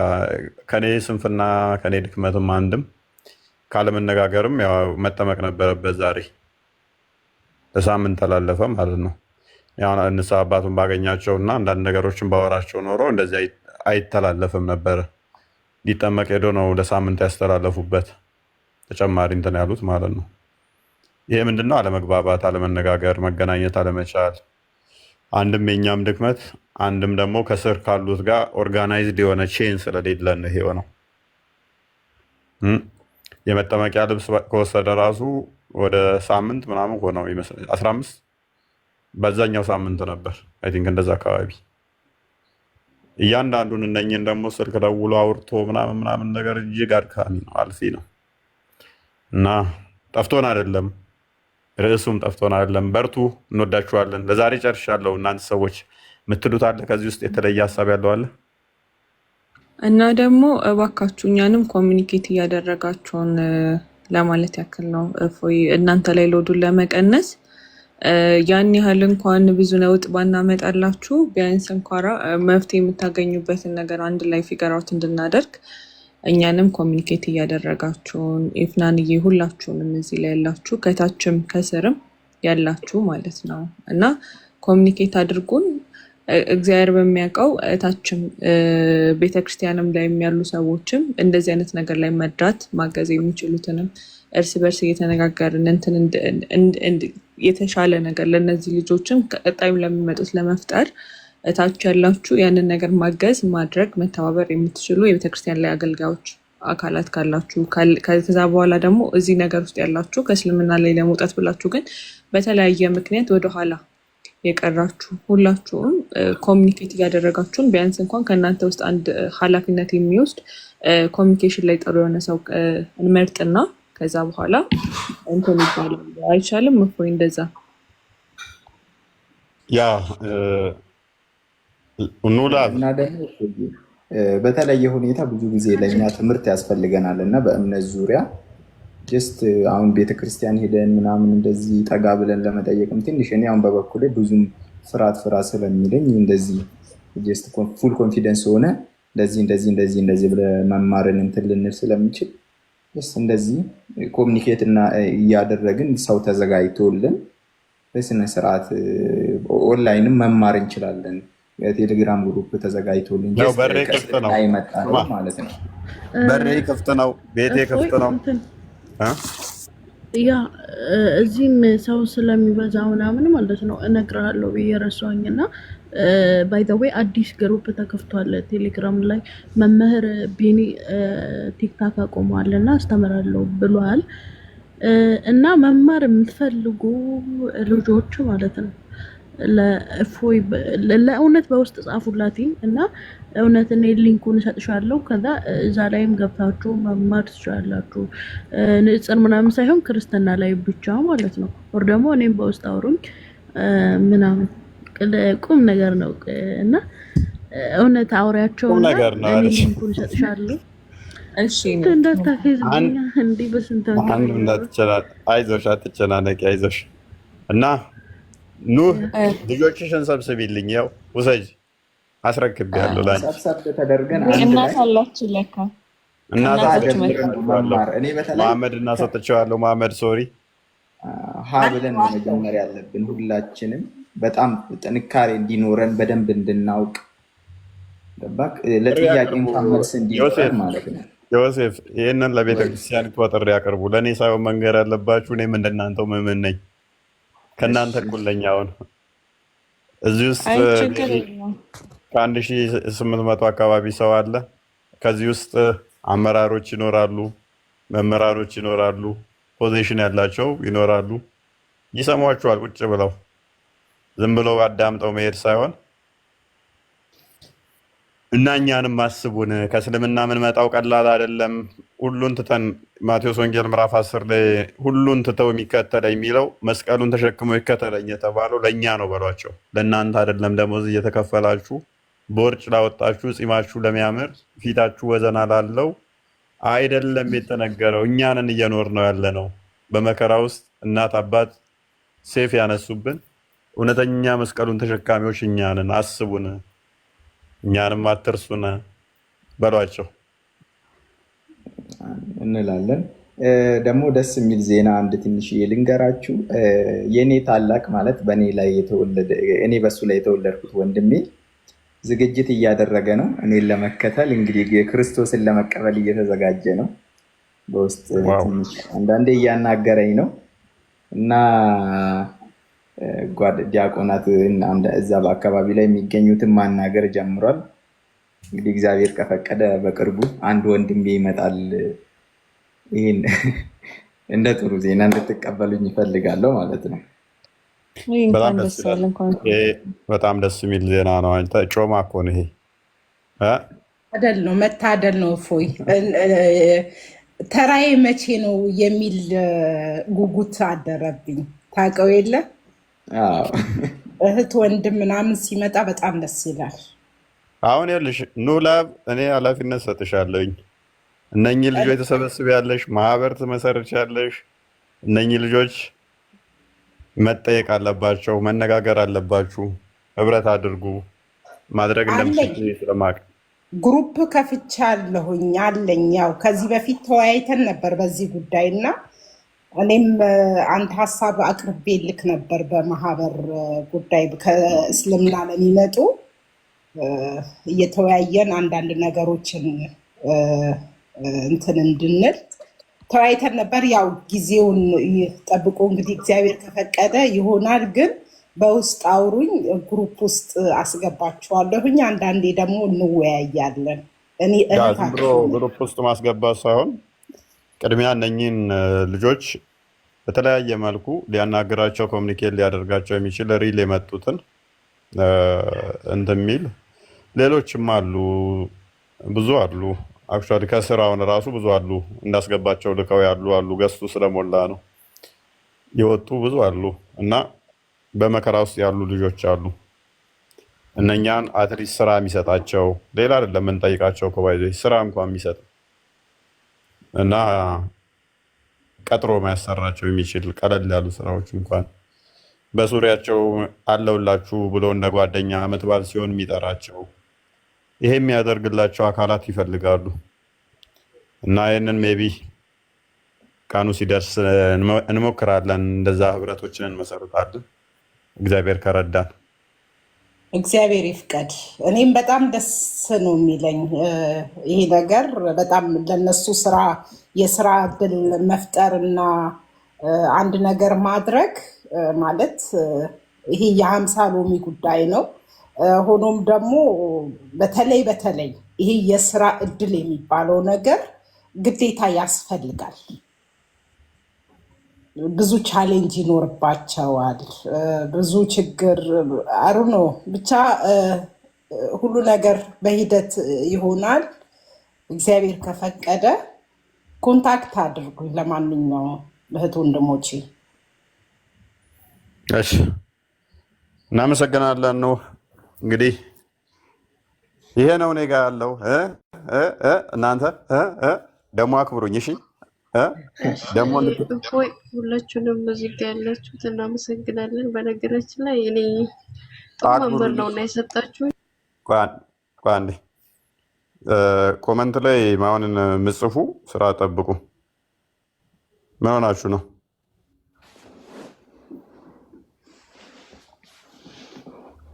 ከኔ ስንፍና ከኔ ድክመትም አንድም ካለመነጋገርም ያው መጠመቅ ነበረበት። ዛሬ ለሳምንት ተላለፈ ማለት ነው። ያው ንስሐ አባቱን ባገኛቸው እና አንዳንድ ነገሮችን ባወራቸው ኖሮ እንደዚህ አይተላለፍም ነበረ። ሊጠመቅ ሄዶ ነው ለሳምንት ያስተላለፉበት ተጨማሪ እንትን ያሉት ማለት ነው። ይሄ ምንድነው? አለመግባባት፣ አለመነጋገር፣ መገናኘት አለመቻል፣ አንድም የኛም ድክመት አንድም ደግሞ ከስር ካሉት ጋር ኦርጋናይዝድ የሆነ ቼን ስለሌለን ይሄ ነው። የመጠመቂያ ልብስ ከወሰደ ራሱ ወደ ሳምንት ምናምን ሆነው ይመስለኛል። 15 በዛኛው ሳምንት ነበር አይ ቲንክ እንደዛ አካባቢ። እያንዳንዱን እነኝን ደግሞ ስልክ ደውሎ አውርቶ ምናምን ነገር እጅግ አድካሚ ነው፣ አልፊ ነው እና ጠፍቶን አይደለም፣ ርዕሱም ጠፍቶን አይደለም። በርቱ፣ እንወዳችኋለን። ለዛሬ ጨርሻለሁ። እናንተ ሰዎች የምትሉት አለ? ከዚህ ውስጥ የተለየ ሀሳብ ያለው አለ? እና ደግሞ እባካችሁ እኛንም ኮሚኒኬት እያደረጋችሁን ለማለት ያክል ነው። እፎይ እናንተ ላይ ሎዱን ለመቀነስ ያን ያህል እንኳን ብዙ ለውጥ ባናመጣላችሁ ቢያንስ እንኳን መፍትሄ የምታገኙበትን ነገር አንድ ላይ ፊገር አውት እንድናደርግ እኛንም ኮሚኒኬት እያደረጋችሁን ኢፍናንዬ ሁላችሁንም እዚህ ላይ ያላችሁ ከታችም ከስርም ያላችሁ ማለት ነው እና ኮሚኒኬት አድርጉን። እግዚአብሔር በሚያውቀው እታችም ቤተክርስቲያንም ላይ ያሉ ሰዎችም እንደዚህ አይነት ነገር ላይ መድራት ማገዝ የሚችሉትንም እርስ በርስ እየተነጋገርን የተሻለ ነገር ለእነዚህ ልጆችም ቀጣዩም ለሚመጡት ለመፍጠር እታች ያላችሁ ያንን ነገር ማገዝ ማድረግ መተባበር የምትችሉ የቤተክርስቲያን ላይ አገልጋዮች አካላት ካላችሁ ከዛ በኋላ ደግሞ እዚህ ነገር ውስጥ ያላችሁ ከእስልምና ላይ ለመውጣት ብላችሁ ግን በተለያየ ምክንያት ወደኋላ የቀራችሁ ሁላችሁም ኮሚኒኬት እያደረጋችሁን ቢያንስ እንኳን ከእናንተ ውስጥ አንድ ኃላፊነት የሚወስድ ኮሚኒኬሽን ላይ ጥሩ የሆነ ሰው እንመርጥና ከዛ በኋላ እንትን ይባላል። አይቻልም እፎይ እንደዛ ያ ኑላብ እና ደግሞ በተለየ ሁኔታ ብዙ ጊዜ ለእኛ ትምህርት ያስፈልገናል እና በእምነት ዙሪያ ጀስት አሁን ቤተክርስቲያን ሄደን ምናምን እንደዚህ ጠጋ ብለን ለመጠየቅም ትንሽ እኔ አሁን በበኩሌ ብዙም ፍርሃት ስለሚለኝ እንደዚህ ጀስት ፉል ኮንፊደንስ ሆነ እንደዚህ ብለህ መማርን እንትን ልንል ስለምችል እንደዚህ ኮሚኒኬት እና እያደረግን ሰው ተዘጋጅቶልን በስነ ስርዓት ኦንላይንም መማር እንችላለን። የቴሌግራም ግሩፕ ተዘጋጅቶልን በሬ ክፍት ነው ማለት ነው። በሬ ክፍት ነው፣ ቤቴ ክፍት ነው። ያ እዚህም ሰው ስለሚበዛ ምናምን ማለት ነው እነግርሃለሁ ብዬ ረሳሁኝ እና ባይ ዘ ዌይ አዲስ ግሩፕ ተከፍቷል ቴሌግራም ላይ መምህር ቢኒ ቲክታክ አቆመዋል እና አስተምራለሁ ብሏል እና መማር የምትፈልጉ ልጆች ማለት ነው ለእፎይ ለእውነት በውስጥ ጻፉላትኝ እና እውነት እኔ ሊንኩን እሰጥሻለሁ ከዛ እዛ ላይም ገብታችሁ መማር ትችላላችሁ። ንጽር ምናምን ሳይሆን ክርስትና ላይ ብቻ ማለት ነው። ወር ደግሞ እኔም በውስጥ አውሩኝ ምናምን ቁም ነገር ነው እና እውነት አውሪያቸው እኔ ሊንኩን እሰጥሻለሁ። እሺ እንደታከዝኛ እንዴ በስንት አንድ እንዳትጨናነቂ፣ አይዞሽ አትጨናነቂ፣ አይዞሽ እና ኑ ልጆችሽን ሰብስቢልኝ፣ ያው ውሰጅ አስረክቤያለሁ ላንቺ። ሰብሰብ ተደርገን እናት አላችሁ ለካ መሐመድ እናሰጥቼዋለሁ። መሐመድ ሶሪ ሀ ብለን መጀመሪያ ያለብን ሁላችንም በጣም ጥንካሬ እንዲኖረን በደንብ እንድናውቅ ገባክ? ለጥያቄ እንኳን መልስ እንዲኖር ማለት ነው። ዮሴፍ ይህንን ለቤተክርስቲያን ጥሪ ያቀርቡ። ለእኔ ሳይሆን መንገር ያለባችሁ እኔም እንደናንተው ምዕመን ነኝ። ከእናንተ እኩል ነኝ። አሁን እዚህ ውስጥ ከ1800 አካባቢ ሰው አለ። ከዚህ ውስጥ አመራሮች ይኖራሉ፣ መምህራኖች ይኖራሉ፣ ፖዚሽን ያላቸው ይኖራሉ። ይሰሟችኋል ቁጭ ብለው ዝም ብለው አዳምጠው መሄድ ሳይሆን እና እኛንም አስቡን። ከእስልምና የምንመጣው ቀላል አይደለም። ሁሉን ትተን ማቴዎስ ወንጌል ምዕራፍ 10 ላይ ሁሉን ትተው የሚከተለኝ የሚለው መስቀሉን ተሸክሞ ይከተለኝ የተባለው ለእኛ ነው በሏቸው። ለእናንተ አይደለም። ደሞዝ እየተከፈላችሁ ቦርጭ ላወጣችሁ፣ ፂማችሁ ለሚያምር፣ ፊታችሁ ወዘና ላለው አይደለም የተነገረው። እኛንን እየኖር ነው ያለ ነው። በመከራ ውስጥ እናት አባት ሴፍ ያነሱብን እውነተኛ መስቀሉን ተሸካሚዎች እኛንን። አስቡን፣ እኛንም አትርሱን በሏቸው እንላለን። ደግሞ ደስ የሚል ዜና አንድ ትንሽ ልንገራችሁ። የኔ ታላቅ ማለት በእኔ ላይ የተወለደ እኔ በሱ ላይ የተወለድኩት ወንድሜ ዝግጅት እያደረገ ነው እኔን ለመከተል። እንግዲህ ክርስቶስን ለመቀበል እየተዘጋጀ ነው። በውስጥ ትንሽ አንዳንዴ እያናገረኝ ነው እና ዲያቆናት እዛ በአካባቢ ላይ የሚገኙትን ማናገር ጀምሯል። እንግዲህ እግዚአብሔር ከፈቀደ በቅርቡ አንድ ወንድሜ ይመጣል። ይህን እንደ ጥሩ ዜና እንድትቀበሉኝ ይፈልጋለሁ ማለት ነው። በጣም ደስ የሚል ዜና ነው። አንተ ጮማ እኮ ነው ይሄ አደል ነው መታደል ነው። እፎይ ተራዬ መቼ ነው የሚል ጉጉት አደረብኝ። ታውቀው የለ እህት ወንድም ምናምን ሲመጣ በጣም ደስ ይላል። አሁን ይኸውልሽ ኑላብ እኔ ኃላፊነት ሰጥሻለሁኝ። እነኚህ ልጆች ተሰበስቢያለሽ፣ ማህበር ትመሰርቻለሽ። እነኚህ ልጆች መጠየቅ አለባቸው፣ መነጋገር አለባችሁ። ህብረት አድርጉ። ማድረግ እንደምትችሉ ስለማውቅ ግሩፕ ከፍቻለሁኝ አለኝ። ያው ከዚህ በፊት ተወያይተን ነበር በዚህ ጉዳይ እና እኔም አንድ ሀሳብ አቅርቤልክ ነበር በማህበር ጉዳይ ከእስልምና ለሚመጡ እየተወያየን አንዳንድ ነገሮችን እንትን እንድንል ተወያይተን ነበር። ያው ጊዜውን ጠብቆ እንግዲህ እግዚአብሔር ከፈቀደ ይሆናል። ግን በውስጥ አውሩኝ፣ ግሩፕ ውስጥ አስገባችኋለሁኝ። አንዳንዴ ደግሞ እንወያያለን። እኔ ብሎ ግሩፕ ውስጥ ማስገባት ሳይሆን ቅድሚያ እነኚህን ልጆች በተለያየ መልኩ ሊያናግራቸው ኮሚኒኬት ሊያደርጋቸው የሚችል ሪል የመጡትን እንደሚል ሌሎችም አሉ፣ ብዙ አሉ። አክቹዋሊ ከስራውን ራሱ ብዙ አሉ እንዳስገባቸው ልከው ያሉ አሉ። ገዝቱ ስለሞላ ነው የወጡ ብዙ አሉ እና በመከራ ውስጥ ያሉ ልጆች አሉ። እነኛን አትሊስት ስራ የሚሰጣቸው ሌላ አይደለም የምንጠይቃቸው ኮባይዘ ስራ እንኳን የሚሰጥ እና ቀጥሮ ማያሰራቸው የሚችል ቀለል ያሉ ስራዎች እንኳን በሱሪያቸው አለውላችሁ ብሎ እንደ ጓደኛ አመት በዓል ሲሆን የሚጠራቸው ይሄ የሚያደርግላቸው አካላት ይፈልጋሉ። እና ይህንን ሜቢ ቀኑ ሲደርስ እንሞክራለን፣ እንደዛ ህብረቶችን እንመሰርታለን እግዚአብሔር ከረዳን። እግዚአብሔር ይፍቀድ። እኔም በጣም ደስ ነው የሚለኝ ይሄ ነገር። በጣም ለነሱ ስራ የስራ እድል መፍጠር እና አንድ ነገር ማድረግ ማለት ይሄ የሀምሳ ሎሚ ጉዳይ ነው። ሆኖም ደግሞ በተለይ ይሄ የስራ እድል የሚባለው ነገር ግዴታ ያስፈልጋል። ብዙ ቻሌንጅ ይኖርባቸዋል፣ ብዙ ችግር አሩ ነው። ብቻ ሁሉ ነገር በሂደት ይሆናል። እግዚአብሔር ከፈቀደ ኮንታክት አድርጉኝ። ለማንኛውም እህት ወንድሞቼ እሺ፣ እናመሰግናለን። ነው እንግዲህ ይሄ ነው እኔ ጋ ያለው። እናንተ ደግሞ አክብሩኝ እሺ። ደግሞ ሁላችሁንም እዚህ ጋ ያላችሁት እናመሰግናለን። በነገራችን ላይ እኔ ጥሩ መምህር ነው እና የሰጣችሁ አንዴ ኮመንት ላይ ማሆንን ምጽፉ ስራ ጠብቁ። ምን ሆናችሁ ነው?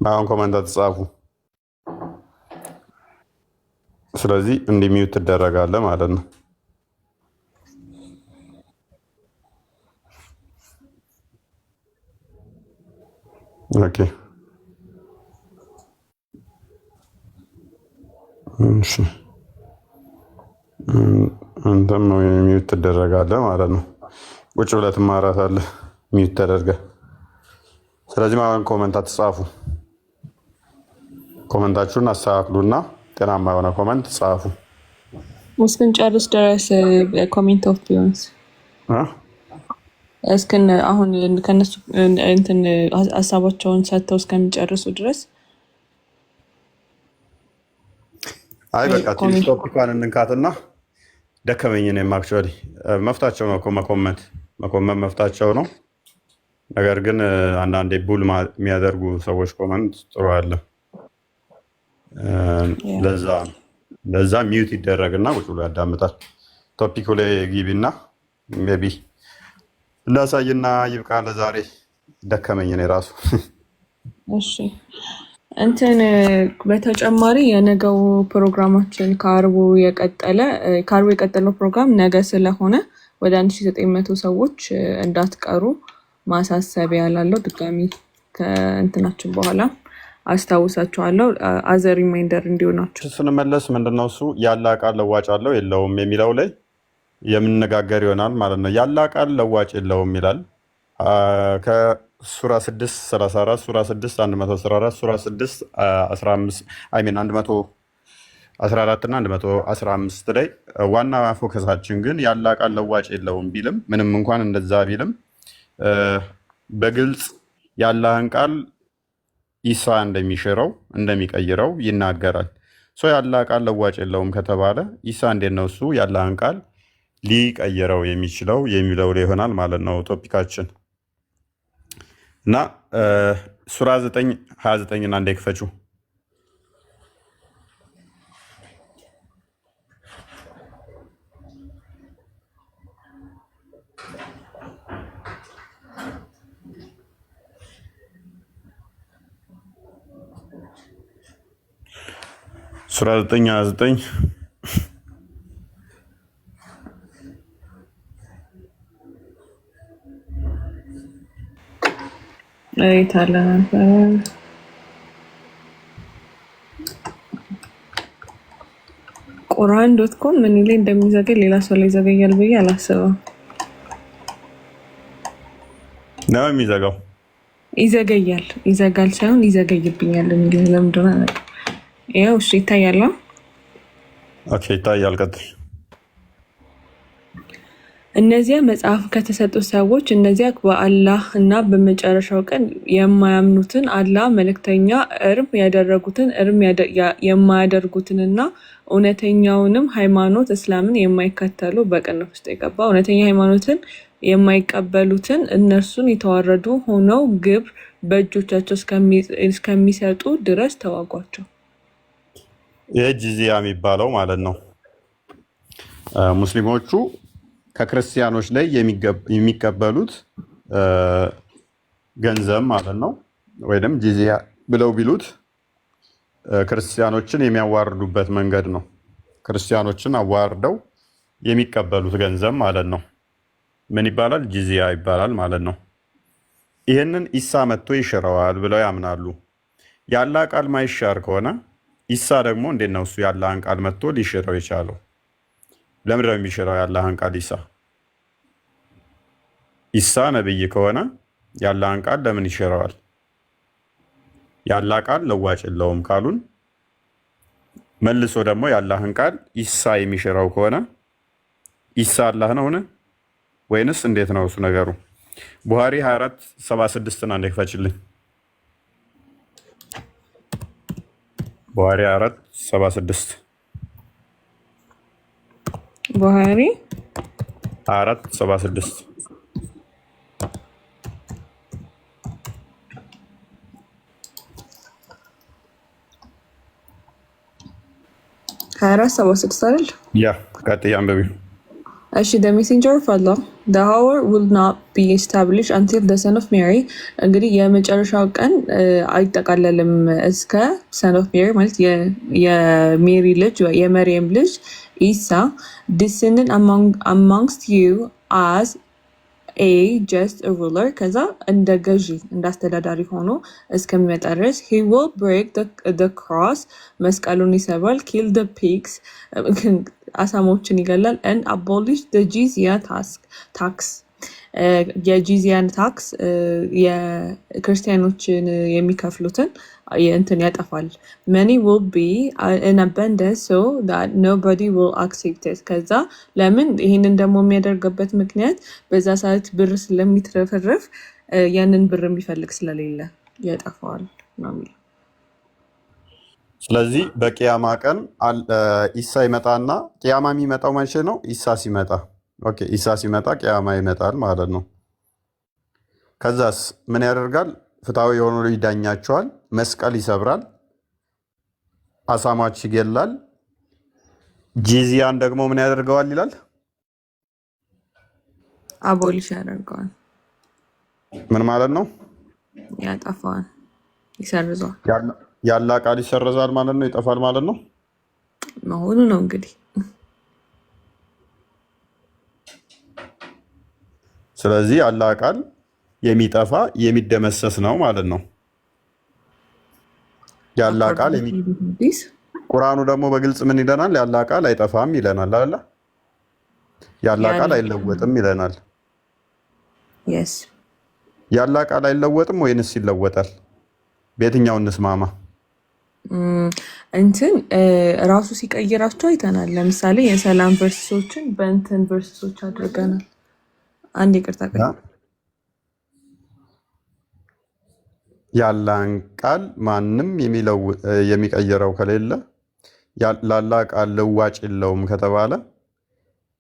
አሁን ኮመንት አትጻፉ። ስለዚህ እንዲሚዩት ትደረጋለህ ማለት ነው። ኦኬ እሺ፣ አንተም ሚዩት ትደረጋለህ ማለት ነው። ቁጭ ብለህ ትማራታለህ ሚዩት ተደርገህ። ስለዚህ ማለት ኮመንት አትጻፉ። ኮመንታችሁን አስተካክሉና ጤናማ የሆነ ኮመንት ጻፉ። እስክንጨርስ ድረስ ኮሜንት ኦፍ ቢዮንስ እስክን አሁን ከነሱ እንትን ሀሳባቸውን ሰጥተው እስከሚጨርሱ ድረስ አይ በቃ ትንሽ ቶፒኳን እንንካትና ደከመኝ። እኔም አክቹዋሊ መፍታቸው ነው መኮመት መፍታቸው ነው። ነገር ግን አንዳንዴ ቡል የሚያደርጉ ሰዎች ኮመንት ጥሩ አለ። ለዛ ሚዩት ይደረግና ቁጭ ብሎ ያዳምጣል። ቶፒኩ ላይ ግቢና ሜቢ ላሳይና ይብቃ። ለዛሬ ደከመኝ እኔ ራሱ። እሺ እንትን በተጨማሪ የነገው ፕሮግራማችን ከአርቡ የቀጠለው ፕሮግራም ነገ ስለሆነ ወደ 1900 ሰዎች እንዳትቀሩ ማሳሰቢያ ላለው ድጋሚ ከእንትናችን በኋላ አስታውሳችኋለሁ። አዘ ሪማይንደር እንዲሆናችሁ ስንመለስ ምንድነው እሱ ያለ ቃል ለዋጭ አለው የለውም የሚለው ላይ የምንነጋገር ይሆናል ማለት ነው። ያለ ቃል ለዋጭ የለውም ይላል ከሱራ 6:34 ሱራ 6:114 ሱራ 6:15 114 እና 115 ላይ ዋና ፎከሳችን ግን ያለ ቃል ለዋጭ የለውም ቢልም ምንም እንኳን እንደዛ ቢልም በግልጽ ያለህን ቃል ኢሳ እንደሚሽረው እንደሚቀይረው ይናገራል። ያለ ቃል ለዋጭ የለውም ከተባለ ኢሳ እንዴት ነው እሱ ያለህን ቃል ሊቀይረው የሚችለው የሚለው ላይ ይሆናል ማለት ነው ቶፒካችን። እና ሱራ 9:29 እና እንደ ክፈቹ 1929 አይታለ ነበር ቁርአን.com ምን ላይ እንደሚዘገይ ሌላ ሰው ላይ ዘገያል ብዬ አላስብም። ነው የሚዘጋው። ይዘጋል ሳይሆን ይዘገይብኛል የሚል ለምንድን ነው? ያው እሺ ይታያል። ኦኬ ይታያል። ቀጥል። እነዚያ መጽሐፍ ከተሰጡ ሰዎች እነዚያ በአላህ እና በመጨረሻው ቀን የማያምኑትን አላህ መልእክተኛ እርም የማያደርጉትንና እውነተኛውንም ሃይማኖት እስላምን የማይከተሉ በቅንፍ ውስጥ የገባ እውነተኛ ሃይማኖትን የማይቀበሉትን እነርሱን የተዋረዱ ሆነው ግብር በእጆቻቸው እስከሚሰጡ ድረስ ተዋጓቸው። ይህ ጂዚያ የሚባለው ማለት ነው። ሙስሊሞቹ ከክርስቲያኖች ላይ የሚቀበሉት ገንዘብ ማለት ነው። ወይም ጂዚያ ብለው ቢሉት ክርስቲያኖችን የሚያዋርዱበት መንገድ ነው። ክርስቲያኖችን አዋርደው የሚቀበሉት ገንዘብ ማለት ነው። ምን ይባላል? ጂዚያ ይባላል ማለት ነው። ይህንን ኢሳ መጥቶ ይሽረዋል ብለው ያምናሉ። የአላህ ቃል ማይሻር ከሆነ ኢሳ ደግሞ እንዴት ነው እሱ የአላህን ቃል መጥቶ ሊሽረው የቻለው? ለምንድን ነው የሚሽረው የአላህን ቃል? ኢሳ ነብይ ከሆነ የአላህን ቃል ለምን ይሽረዋል? የአላህ ቃል ለዋጭ የለውም ካሉን፣ መልሶ ደግሞ የአላህን ቃል ኢሳ የሚሽረው ከሆነ ኢሳ አላህ ነውን ወይንስ እንዴት ነው እሱ ነገሩ? ቡሃሪ 2476 አንዴ ክፈችልኝ። ቡሃሪ 2476 ቡሃሪ 2476 2476 አይደል? ያ ቀጥይ አንብቢ። Actually, the messenger of Allah, the hour will not be established until the son of Mary. እንግዲህ የመጨረሻው ቀን አይጠቃለልም እስከ son of Mary ማለት የሜሪ ልጅ የመርየም ልጅ ኢሳ descended amongst you as a just a ruler ከዛ እንደ ገዢ እንደ አስተዳዳሪ ሆኖ እስከሚመጣ ድረስ he will break the cross መስቀሉን ይሰብራል kill the pigs አሳሞችን ይገላል and abolish the jizya tax የጂዚያን ታክስ የክርስቲያኖችን የሚከፍሉትን እንትን ያጠፋል። many will be in abundance so that nobody will accept it ከዛ ለምን ይሄንን ደግሞ የሚያደርግበት ምክንያት በዛ ሰዓት ብር ስለሚትረፈረፍ ያንን ብር የሚፈልግ ስለሌለ ያጠፋዋል ነው የሚለው። ስለዚህ በቂያማ ቀን ኢሳ ይመጣና ቂያማ የሚመጣው መቼ ነው? ኢሳ ሲመጣ። ኦኬ ኢሳ ሲመጣ ቂያማ ይመጣል ማለት ነው። ከዛስ ምን ያደርጋል? ፍትሃዊ የሆኑ ይዳኛቸዋል፣ መስቀል ይሰብራል፣ አሳማች ይገላል። ጂዚያን ደግሞ ምን ያደርገዋል ይላል? አቦሊሽ ያደርገዋል። ምን ማለት ነው? ያጠፋዋል፣ ይሰርዘዋል። የአላህ ቃል ይሰረዛል ማለት ነው፣ ይጠፋል ማለት ነው መሆኑ ነው እንግዲህ። ስለዚህ የአላህ ቃል የሚጠፋ የሚደመሰስ ነው ማለት ነው። የአላህ ቃል ቁርአኑ ደግሞ በግልጽ ምን ይለናል? የአላህ ቃል አይጠፋም ይለናል አይደል? የአላህ ቃል አይለወጥም ይለናል። የአላህ ቃል አይለወጥም ወይንስ ይለወጣል? በየትኛው እንስማማ? እንትን ራሱ ሲቀይራቸው አይተናል። ለምሳሌ የሰላም ቨርሶችን በእንትን ቨርሶች አድርገናል። አንድ ይቅርታ የአላህን ቃል ማንም የሚቀይረው ከሌለ ለአላህ ቃል ልዋጭ የለውም ከተባለ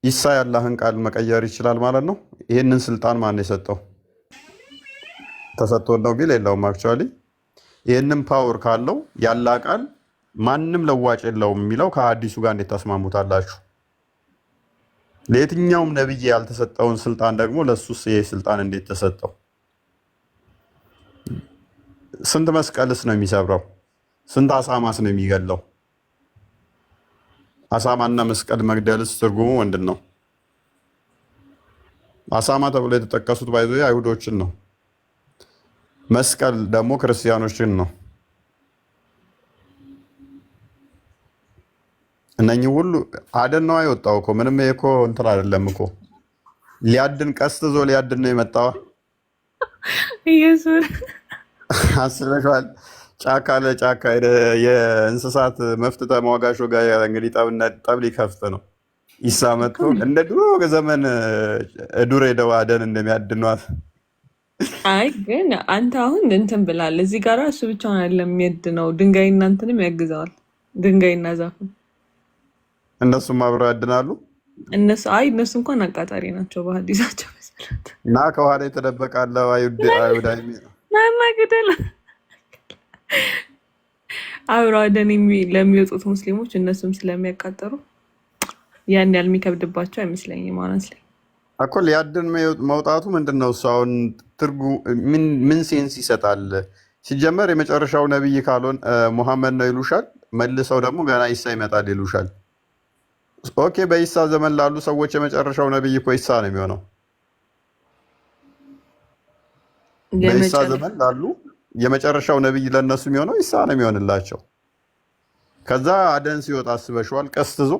ኢሳ የአላህን ቃል መቀየር ይችላል ማለት ነው። ይህንን ስልጣን ማን የሰጠው? ተሰጥቶ ነው ቢል የለውም። አክቹዋሊ ይህንን ፓወር ካለው የአላህ ቃል ማንም ለዋጭ የለውም የሚለው ከሀዲሱ ጋር እንዴት ታስማሙታላችሁ? ለየትኛውም ነብይ ያልተሰጠውን ስልጣን ደግሞ ለሱስ ይሄ ስልጣን እንዴት ተሰጠው? ስንት መስቀልስ ነው የሚሰብረው? ስንት አሳማስ ነው የሚገለው? አሳማና መስቀል መግደልስ ትርጉሙ ምንድን ነው? አሳማ ተብሎ የተጠቀሱት ባይዞ አይሁዶችን ነው። መስቀል ደግሞ ክርስቲያኖችን ነው። እነኚህ ሁሉ አደን ነው አይወጣው እኮ ምንም እኮ እንትን አይደለም እኮ ሊያድን ቀስዞ ሊያድን ነው የመጣው። ኢየሱስ አስበሽዋል? ጫካ ለጫካ የእንስሳት መፍት ተሟጋቾ ጋር እንግዲህ ጠብ ሊከፍት ነው። ኢሳ መጥቶ እንደ ድሮ ዘመን ዱር ሄደው አደን እንደሚያድኗት። አይ ግን አንተ አሁን እንትን ብላል። እዚህ ጋር እሱ ብቻውን አይደለም የሚያድነው፣ ድንጋይና እንትንም ያግዘዋል። ድንጋይና ዛፍ እነሱም አብረው ያድናሉ። እነሱ እንኳን አቃጣሪ ናቸው በሐዲሳቸው መሰረት እና ከኋላ የተደበቃለው አይሁዳዊ ማማግደል አብረው አደን ለሚወጡት ሙስሊሞች እነሱም ስለሚያቃጠሩ ያን ያህል የሚከብድባቸው አይመስለኝም። honestly እኮ ሊያድን መውጣቱ ምንድነው? እሱ አሁን ምን ሴንስ ይሰጣል? ሲጀመር የመጨረሻው ነብይ ካልሆን ሙሐመድ ነው ይሉሻል። መልሰው ደግሞ ገና ኢሳ ይመጣል ይሉሻል። ኦኬ በኢሳ ዘመን ላሉ ሰዎች የመጨረሻው ነብይ እኮ ኢሳ ነው የሚሆነው። በኢሳ ዘመን ላሉ የመጨረሻው ነብይ ለነሱ የሚሆነው ኢሳ ነው የሚሆንላቸው። ከዛ አደን ሲወጣ አስበሽዋል? ቀስትዞ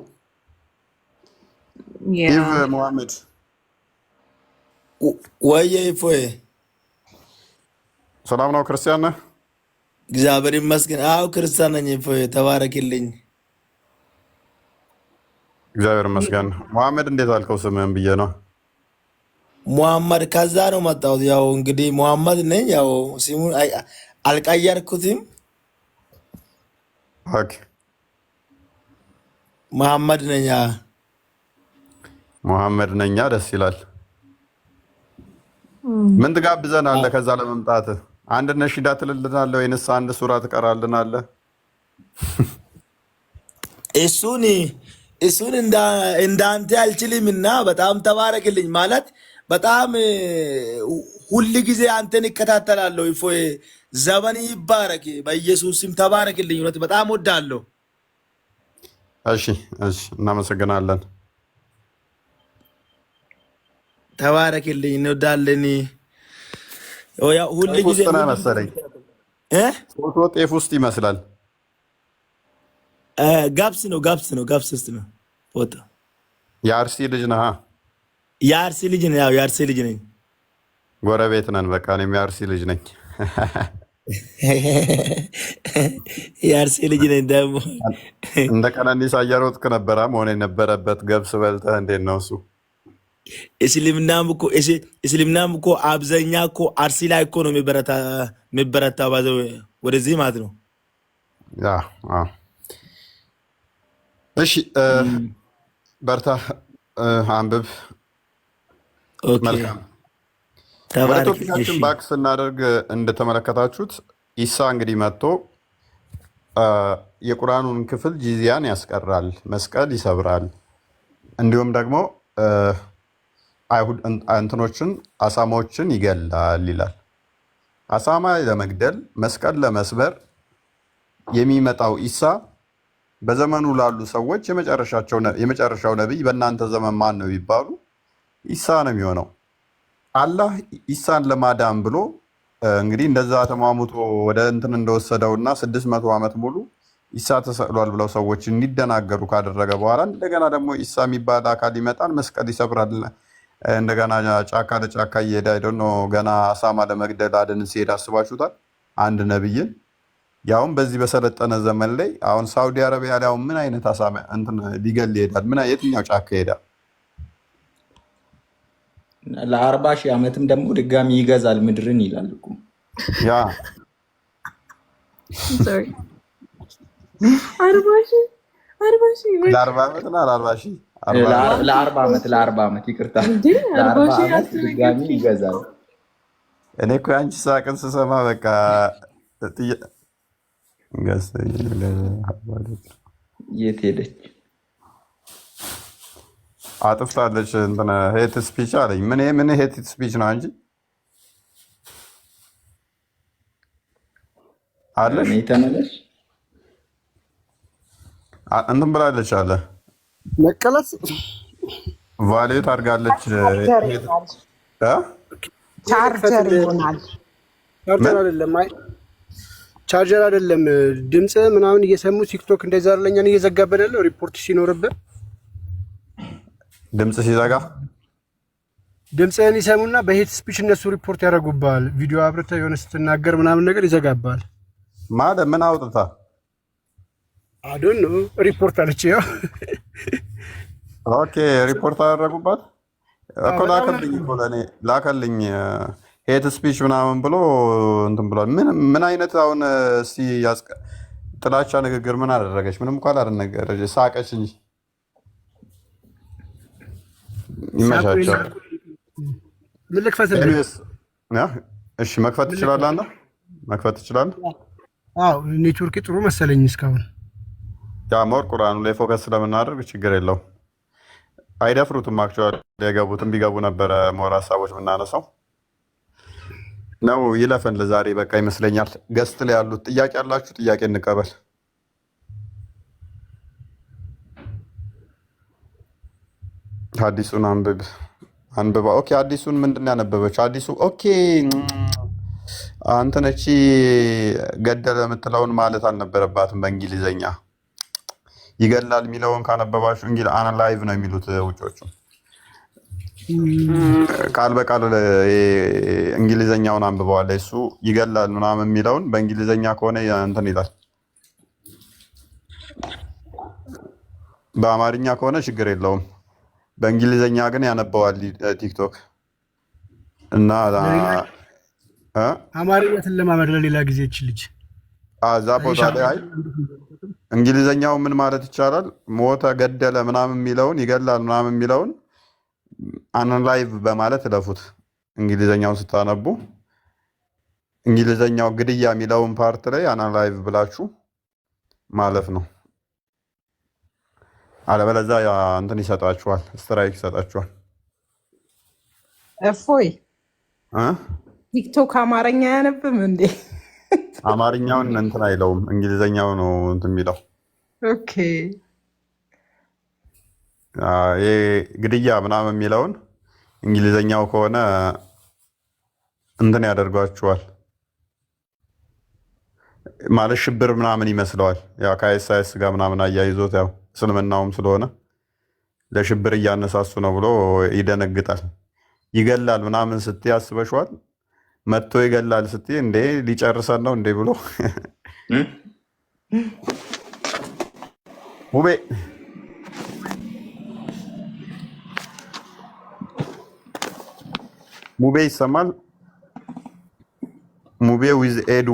ኢቭ ሙሐመድ ወየ ኢፎዬ ሰላም ነው? ክርስቲያን ነህ? እግዚአብሔር ይመስገን። አዎ ክርስቲያን ነኝ ኢፎዬ፣ ተባረክልኝ። እግዚአብሔር ይመስገን። ሙሐመድ እንዴት አልከው? ስምህን ብዬ ነው። ሙሐመድ ከዛ ነው መጣሁት። ያው እንግዲህ ሙሐመድ ነኝ። ያው ስሙን አልቀየርኩትም። ኦኬ ሙሐመድ ነኝ። ሙሐመድ ነኝ። ደስ ይላል። ምን ትጋብዘናለህ? ከዛ ለመምጣት አንድ ነሺዳ ትልልናለህ ወይንስ አንድ ሱራ ትቀራልናለህ? እሱን እንዳንተ አልችልም እና በጣም ተባረክልኝ። ማለት በጣም ሁል ጊዜ አንተን ይከታተላለሁ። ኢፎዬ ዘመን ይባረክ፣ በኢየሱስም ተባረክልኝ። እውነት በጣም ወዳለሁ። እሺ እናመሰግናለን። ተባረክልኝ። እንወዳለን። ሁል ጊዜ መሰለኝ ፎቶ ጤፍ ውስጥ ይመስላል። ጋብስ ውስጥ ነው ፎቶ። የአርሲ ልጅ ነህ? የአርሲ ልጅ ነኝ። ያው የአርሲ ልጅ ነኝ። ጎረቤት ነን። በቃ እኔም የአርሲ ልጅ ነኝ። የአርሲ ልጅ ነኝ። ደግሞ እንደ ቀነኒሳ እያሮጥክ ነበረ መሆን የነበረበት። ገብስ በልተህ እንዴት ነው እሱ? እስልምናም እኮ አብዛኛ እኮ አርሲ ላይ እኮ ነው የሚበረታ ወደዚህ ማለት ነው። እሺ በርታ፣ አንብብ። መልካም። ወደ ቶፒካችን ባክ ስናደርግ እንደተመለከታችሁት ኢሳ እንግዲህ መጥቶ የቁርአኑን ክፍል ጂዚያን ያስቀራል፣ መስቀል ይሰብራል፣ እንዲሁም ደግሞ አይሁድ እንትኖችን አሳማዎችን ይገላል ይላል። አሳማ ለመግደል መስቀል ለመስበር የሚመጣው ኢሳ በዘመኑ ላሉ ሰዎች የመጨረሻው ነቢይ በእናንተ ዘመን ማን ነው ቢባሉ ኢሳ ነው የሚሆነው። አላህ ኢሳን ለማዳን ብሎ እንግዲህ እንደዛ ተሟሙቶ ወደ እንትን እንደወሰደውና 600 ዓመት ሙሉ ኢሳ ተሰቅሏል ብለው ሰዎች እንዲደናገሩ ካደረገ በኋላ እንደገና ደግሞ ኢሳ የሚባል አካል ይመጣል፣ መስቀል ይሰብራል። እንደገና ጫካ ለጫካ እየሄደ አይደል ነው ገና አሳማ ለመግደል አደን ሲሄድ አስባችሁታል? አንድ ነብይን ያውም በዚህ በሰለጠነ ዘመን ላይ አሁን ሳውዲ አረቢያ ላይ ምን አይነት አሳማ እንትን ሊገል ይሄዳል? የትኛው ጫካ ይሄዳል? ለ40,000 ዓመትም ደግሞ ድጋሚ ይገዛል ምድርን ይላል እኮ ያ 40 ዓመት ይቅርታ፣ ለ40 ዓመት ድጋሚ ይገዛል። እኔ እኮ አንቺ ሳቅን ስሰማ በቃ የት ሄደች? አጥፍታለች። እንትን ሄት ስፒች አለኝ። ምን ሄት ስፒች ነው እንጂ አለሽ ተመለሽ እንትን ብላለች አለ መቀለስ ቫሌት አድርጋለች። ቻርጀር ይሆናል። ቻርጀር አይደለም። አይ ቻርጀር አይደለም። ድምጽ ምናምን እየሰሙ ቲክቶክ እንደዛ አይደለኛን እየዘጋበን ያለው ሪፖርት ሲኖርብህ ድምጽ ሲዘጋ ድምጽህን ይሰሙና በሄት ስፒች እነሱ ሪፖርት ያደርጉብሃል። ቪዲዮ አብረታ የሆነ ስትናገር ምናምን ነገር ይዘጋብሃል። ማለት ምን አውጥታ አዶን ነው ሪፖርት አለች። ያው ኦኬ ሪፖርት አደረጉባት እኮ ላከልኝ እኮ ለኔ ላከልኝ ሄት ስፒች ምናምን ብሎ እንትን ብሏል። ምን አይነት አሁን እስቲ ጥላቻ ንግግር ምን አደረገች? ምንም እንኳን አላደረገች፣ ሳቀች እንጂ ይመሻቸው። ምን ልክፈትልህ? እሺ መክፈት ትችላለህ አንተ? መክፈት ትችላለህ? አዎ ኔትወርክ ጥሩ መሰለኝ እስካሁን። ያ ሞር ቁርአኑ ላይ ፎከስ ስለምናደርግ ችግር የለው። አይደፍሩትም። አክቹዋሊ የገቡትም ቢገቡ ነበረ ሞር ሀሳቦች የምናነሳው ነው። ይለፈን ለዛሬ በቃ ይመስለኛል። ገስት ላይ ያሉት ጥያቄ ያላችሁ ጥያቄ እንቀበል። አዲሱን አንብባ። ኦኬ አዲሱን ምንድን ነው ያነበበችው? አዲሱ ኦኬ አንተ ነቺ ገደለ የምትለውን ማለት አልነበረባትም። በእንግሊዘኛ ይገላል የሚለውን ካነበባችሁ አናላይቭ ነው የሚሉት ውጮቹ። ቃል በቃል እንግሊዘኛውን አንብበዋል። እሱ ይገላል ምናምን የሚለውን በእንግሊዘኛ ከሆነ እንትን ይላል። በአማርኛ ከሆነ ችግር የለውም። በእንግሊዘኛ ግን ያነበዋል ቲክቶክ እና አማርኛትን ለማመድ ለሌላ ጊዜ ልጅ እዛ ቦታ ላይ እንግሊዘኛው ምን ማለት ይቻላል? ሞተ፣ ገደለ ምናምን የሚለውን ይገላል ምናምን የሚለውን አናላይቭ በማለት እለፉት። እንግሊዘኛውን ስታነቡ እንግሊዘኛው ግድያ የሚለውን ፓርት ላይ አናላይቭ ብላችሁ ማለፍ ነው። አለበለዚያ እንትን ይሰጣችኋል፣ ስትራይክ ይሰጣችኋል። እፎይ ቲክቶክ አማርኛ አያነብም እንዴ? አማርኛውን እንትን አይለውም፣ እንግሊዘኛው ነው እንትን የሚለው። ኦኬ ይሄ ግድያ ምናምን የሚለውን እንግሊዘኛው ከሆነ እንትን ያደርጓችኋል ማለት ሽብር ምናምን ይመስለዋል። ያው ከአይኤስአይኤስ ጋር ምናምን አያይዞት ያው እስልምናውም ስለሆነ ለሽብር እያነሳሱ ነው ብሎ ይደነግጣል። ይገላል ምናምን ስትይ አስበሽዋል? መጥቶ ይገላል ስትይ እንዴ ሊጨርሰን ነው እንዴ ብሎ ሙቤ ሙቤ ይሰማል? ሙቤ ዊዝ ኤዱ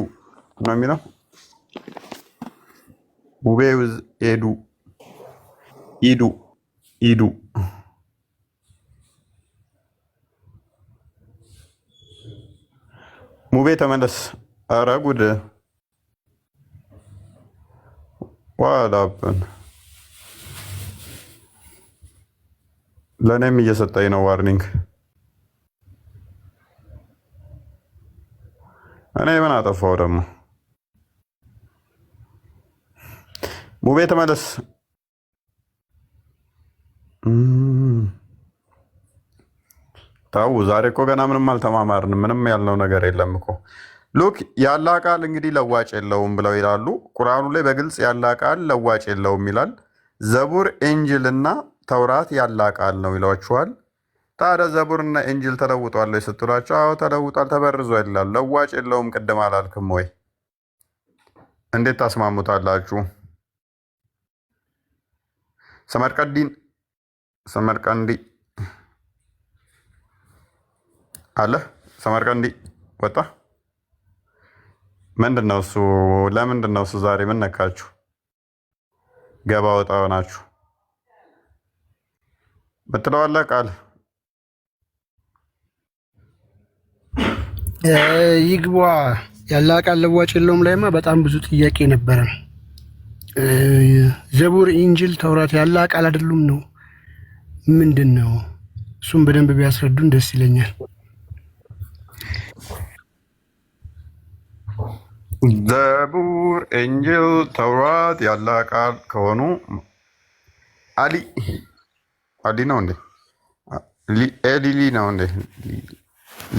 ነው የሚለው። ሙቤ ዊዝ ኤዱ ኢዱ ሙቤ ተመለስ። ኧረ ጉድ ዋላብን። ለእኔም እየሰጠኝ ነው ዋርኒንግ። እኔ ምን አጠፋው ደግሞ? ሙቤ ተመለስ። ታው ዛሬ እኮ ገና ምንም አልተማማርንም። ምንም ያልነው ነገር የለም እኮ። ሉክ ያላ ቃል እንግዲህ ለዋጭ የለውም ብለው ይላሉ። ቁርአኑ ላይ በግልጽ ያላ ቃል ለዋጭ የለውም ይላል። ዘቡር፣ ኢንጅል እና ተውራት ያላ ቃል ነው ይሏችኋል። ታዲያ ዘቡር እና ኢንጅል ተለውጧል ወይ ስትሏቸው፣ አዎ ተለውጧል፣ ተበርዟል ይላል። ለዋጭ የለውም ቅድም አላልክም ወይ? እንዴት ታስማሙታላችሁ? ሰመርቀንዲ አለ። ሰመርቀንዲ ወጣ። ምንድን ነው እሱ? ለምንድን ነው እሱ? ዛሬ ምን ነካችሁ? ገባ ወጣ ሆናችሁ ብትለዋለ ቃል ይግባ ያለ ቃል ለዋጭ የለውም ላይማ በጣም ብዙ ጥያቄ ነበረ። ዘቡር፣ ኢንጅል፣ ተውራት ያለ ቃል አይደሉም ነው ምንድን ነው? እሱም በደንብ ቢያስረዱን ደስ ይለኛል። ዘቡር፣ ኢንጅል፣ ተውራት ያለ ቃል ከሆኑ አሊ ነው እንዴ? ኤሊሊ ነው እንዴ?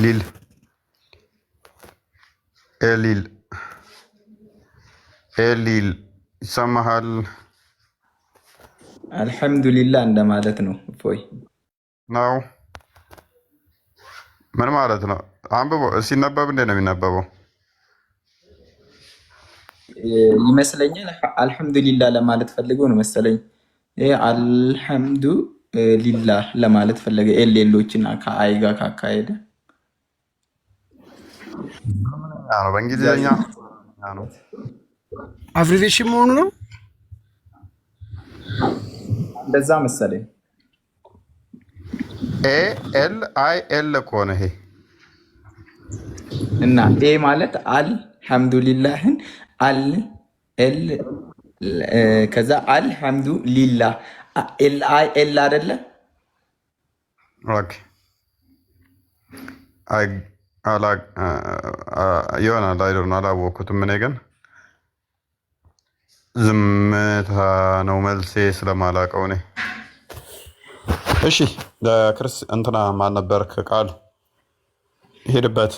ሊል ኤሊል ይሰማሃል? አልሐምዱሊላህ እንደማለት ነው። እፎይ ነው። ምን ማለት ነው? አንብቦ ሲነበብ እንዴ ነው የሚነበበው? ይመስለኛል አልሐምዱሊላህ ለማለት ፈልገው ነው መሰለኝ። አልሐምዱሊላህ ለማለት ፈለገ። ኤሌሎችን ከአይ ጋር ካካሄደ በእንግሊዝኛ ነው። አብሪቬሽን መሆኑ ነው እንደዛ መሰለኝ። ኤል እኮ ነው ይሄ እና ኤ ማለት አልሐምዱሊላህን ኤል ከዛ አልሐምዱሊላህ ኤል አይደለ? ኦኬ ይሆናል። አላወኩትም። እኔ ግን ዝምታ ነው መልሴ ስለማላውቀው እኔ። እሺ ለክርስ እንትና ማን ነበርክ? ቃሉ ሄድበት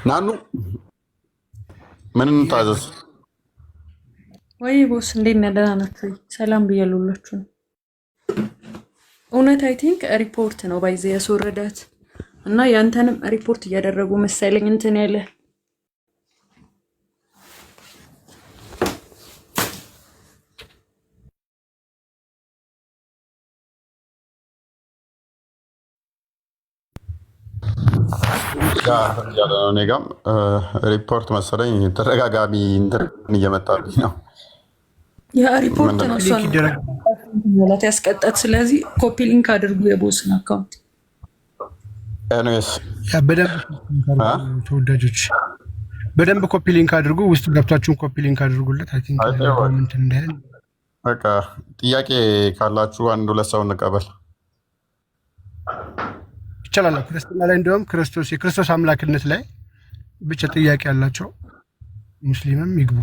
ናኑ ምን እንታዘዝ? ወይ ቦስ እንዴት ነህ? ደህና ናችሁ? ሰላም ብያለሁ ሁላችሁም። እውነት አይ ቲንክ ሪፖርት ነው ባይዘ ያስወረዳት እና ያንተንም ሪፖርት እያደረጉ መሰለኝ እንትን ያለ ያለ ነው። እኔ ጋርም ሪፖርት መሰለኝ ተደጋጋሚ እንትን እየመጣብኝ ነው። ያ ሪፖርት ነው እሷ ነው ያስቀጣት። ስለዚህ ኮፒ ሊንክ አድርጉ የቦስን አካውንት። ኤኒዌይስ ተወዳጆች በደንብ ኮፒ ሊንክ አድርጉ። ውስጥ ገብታችሁን ኮፒ ሊንክ አድርጉለት። አይ ቲንክ እንትን እንዳይል በቃ ጥያቄ ካላችሁ አንድ ሁለት ሰው እንቀበል ይቻላል። ክርስትና ላይ እንደውም የክርስቶስ አምላክነት ላይ ብቻ ጥያቄ ያላቸው ሙስሊምም ይግቡ።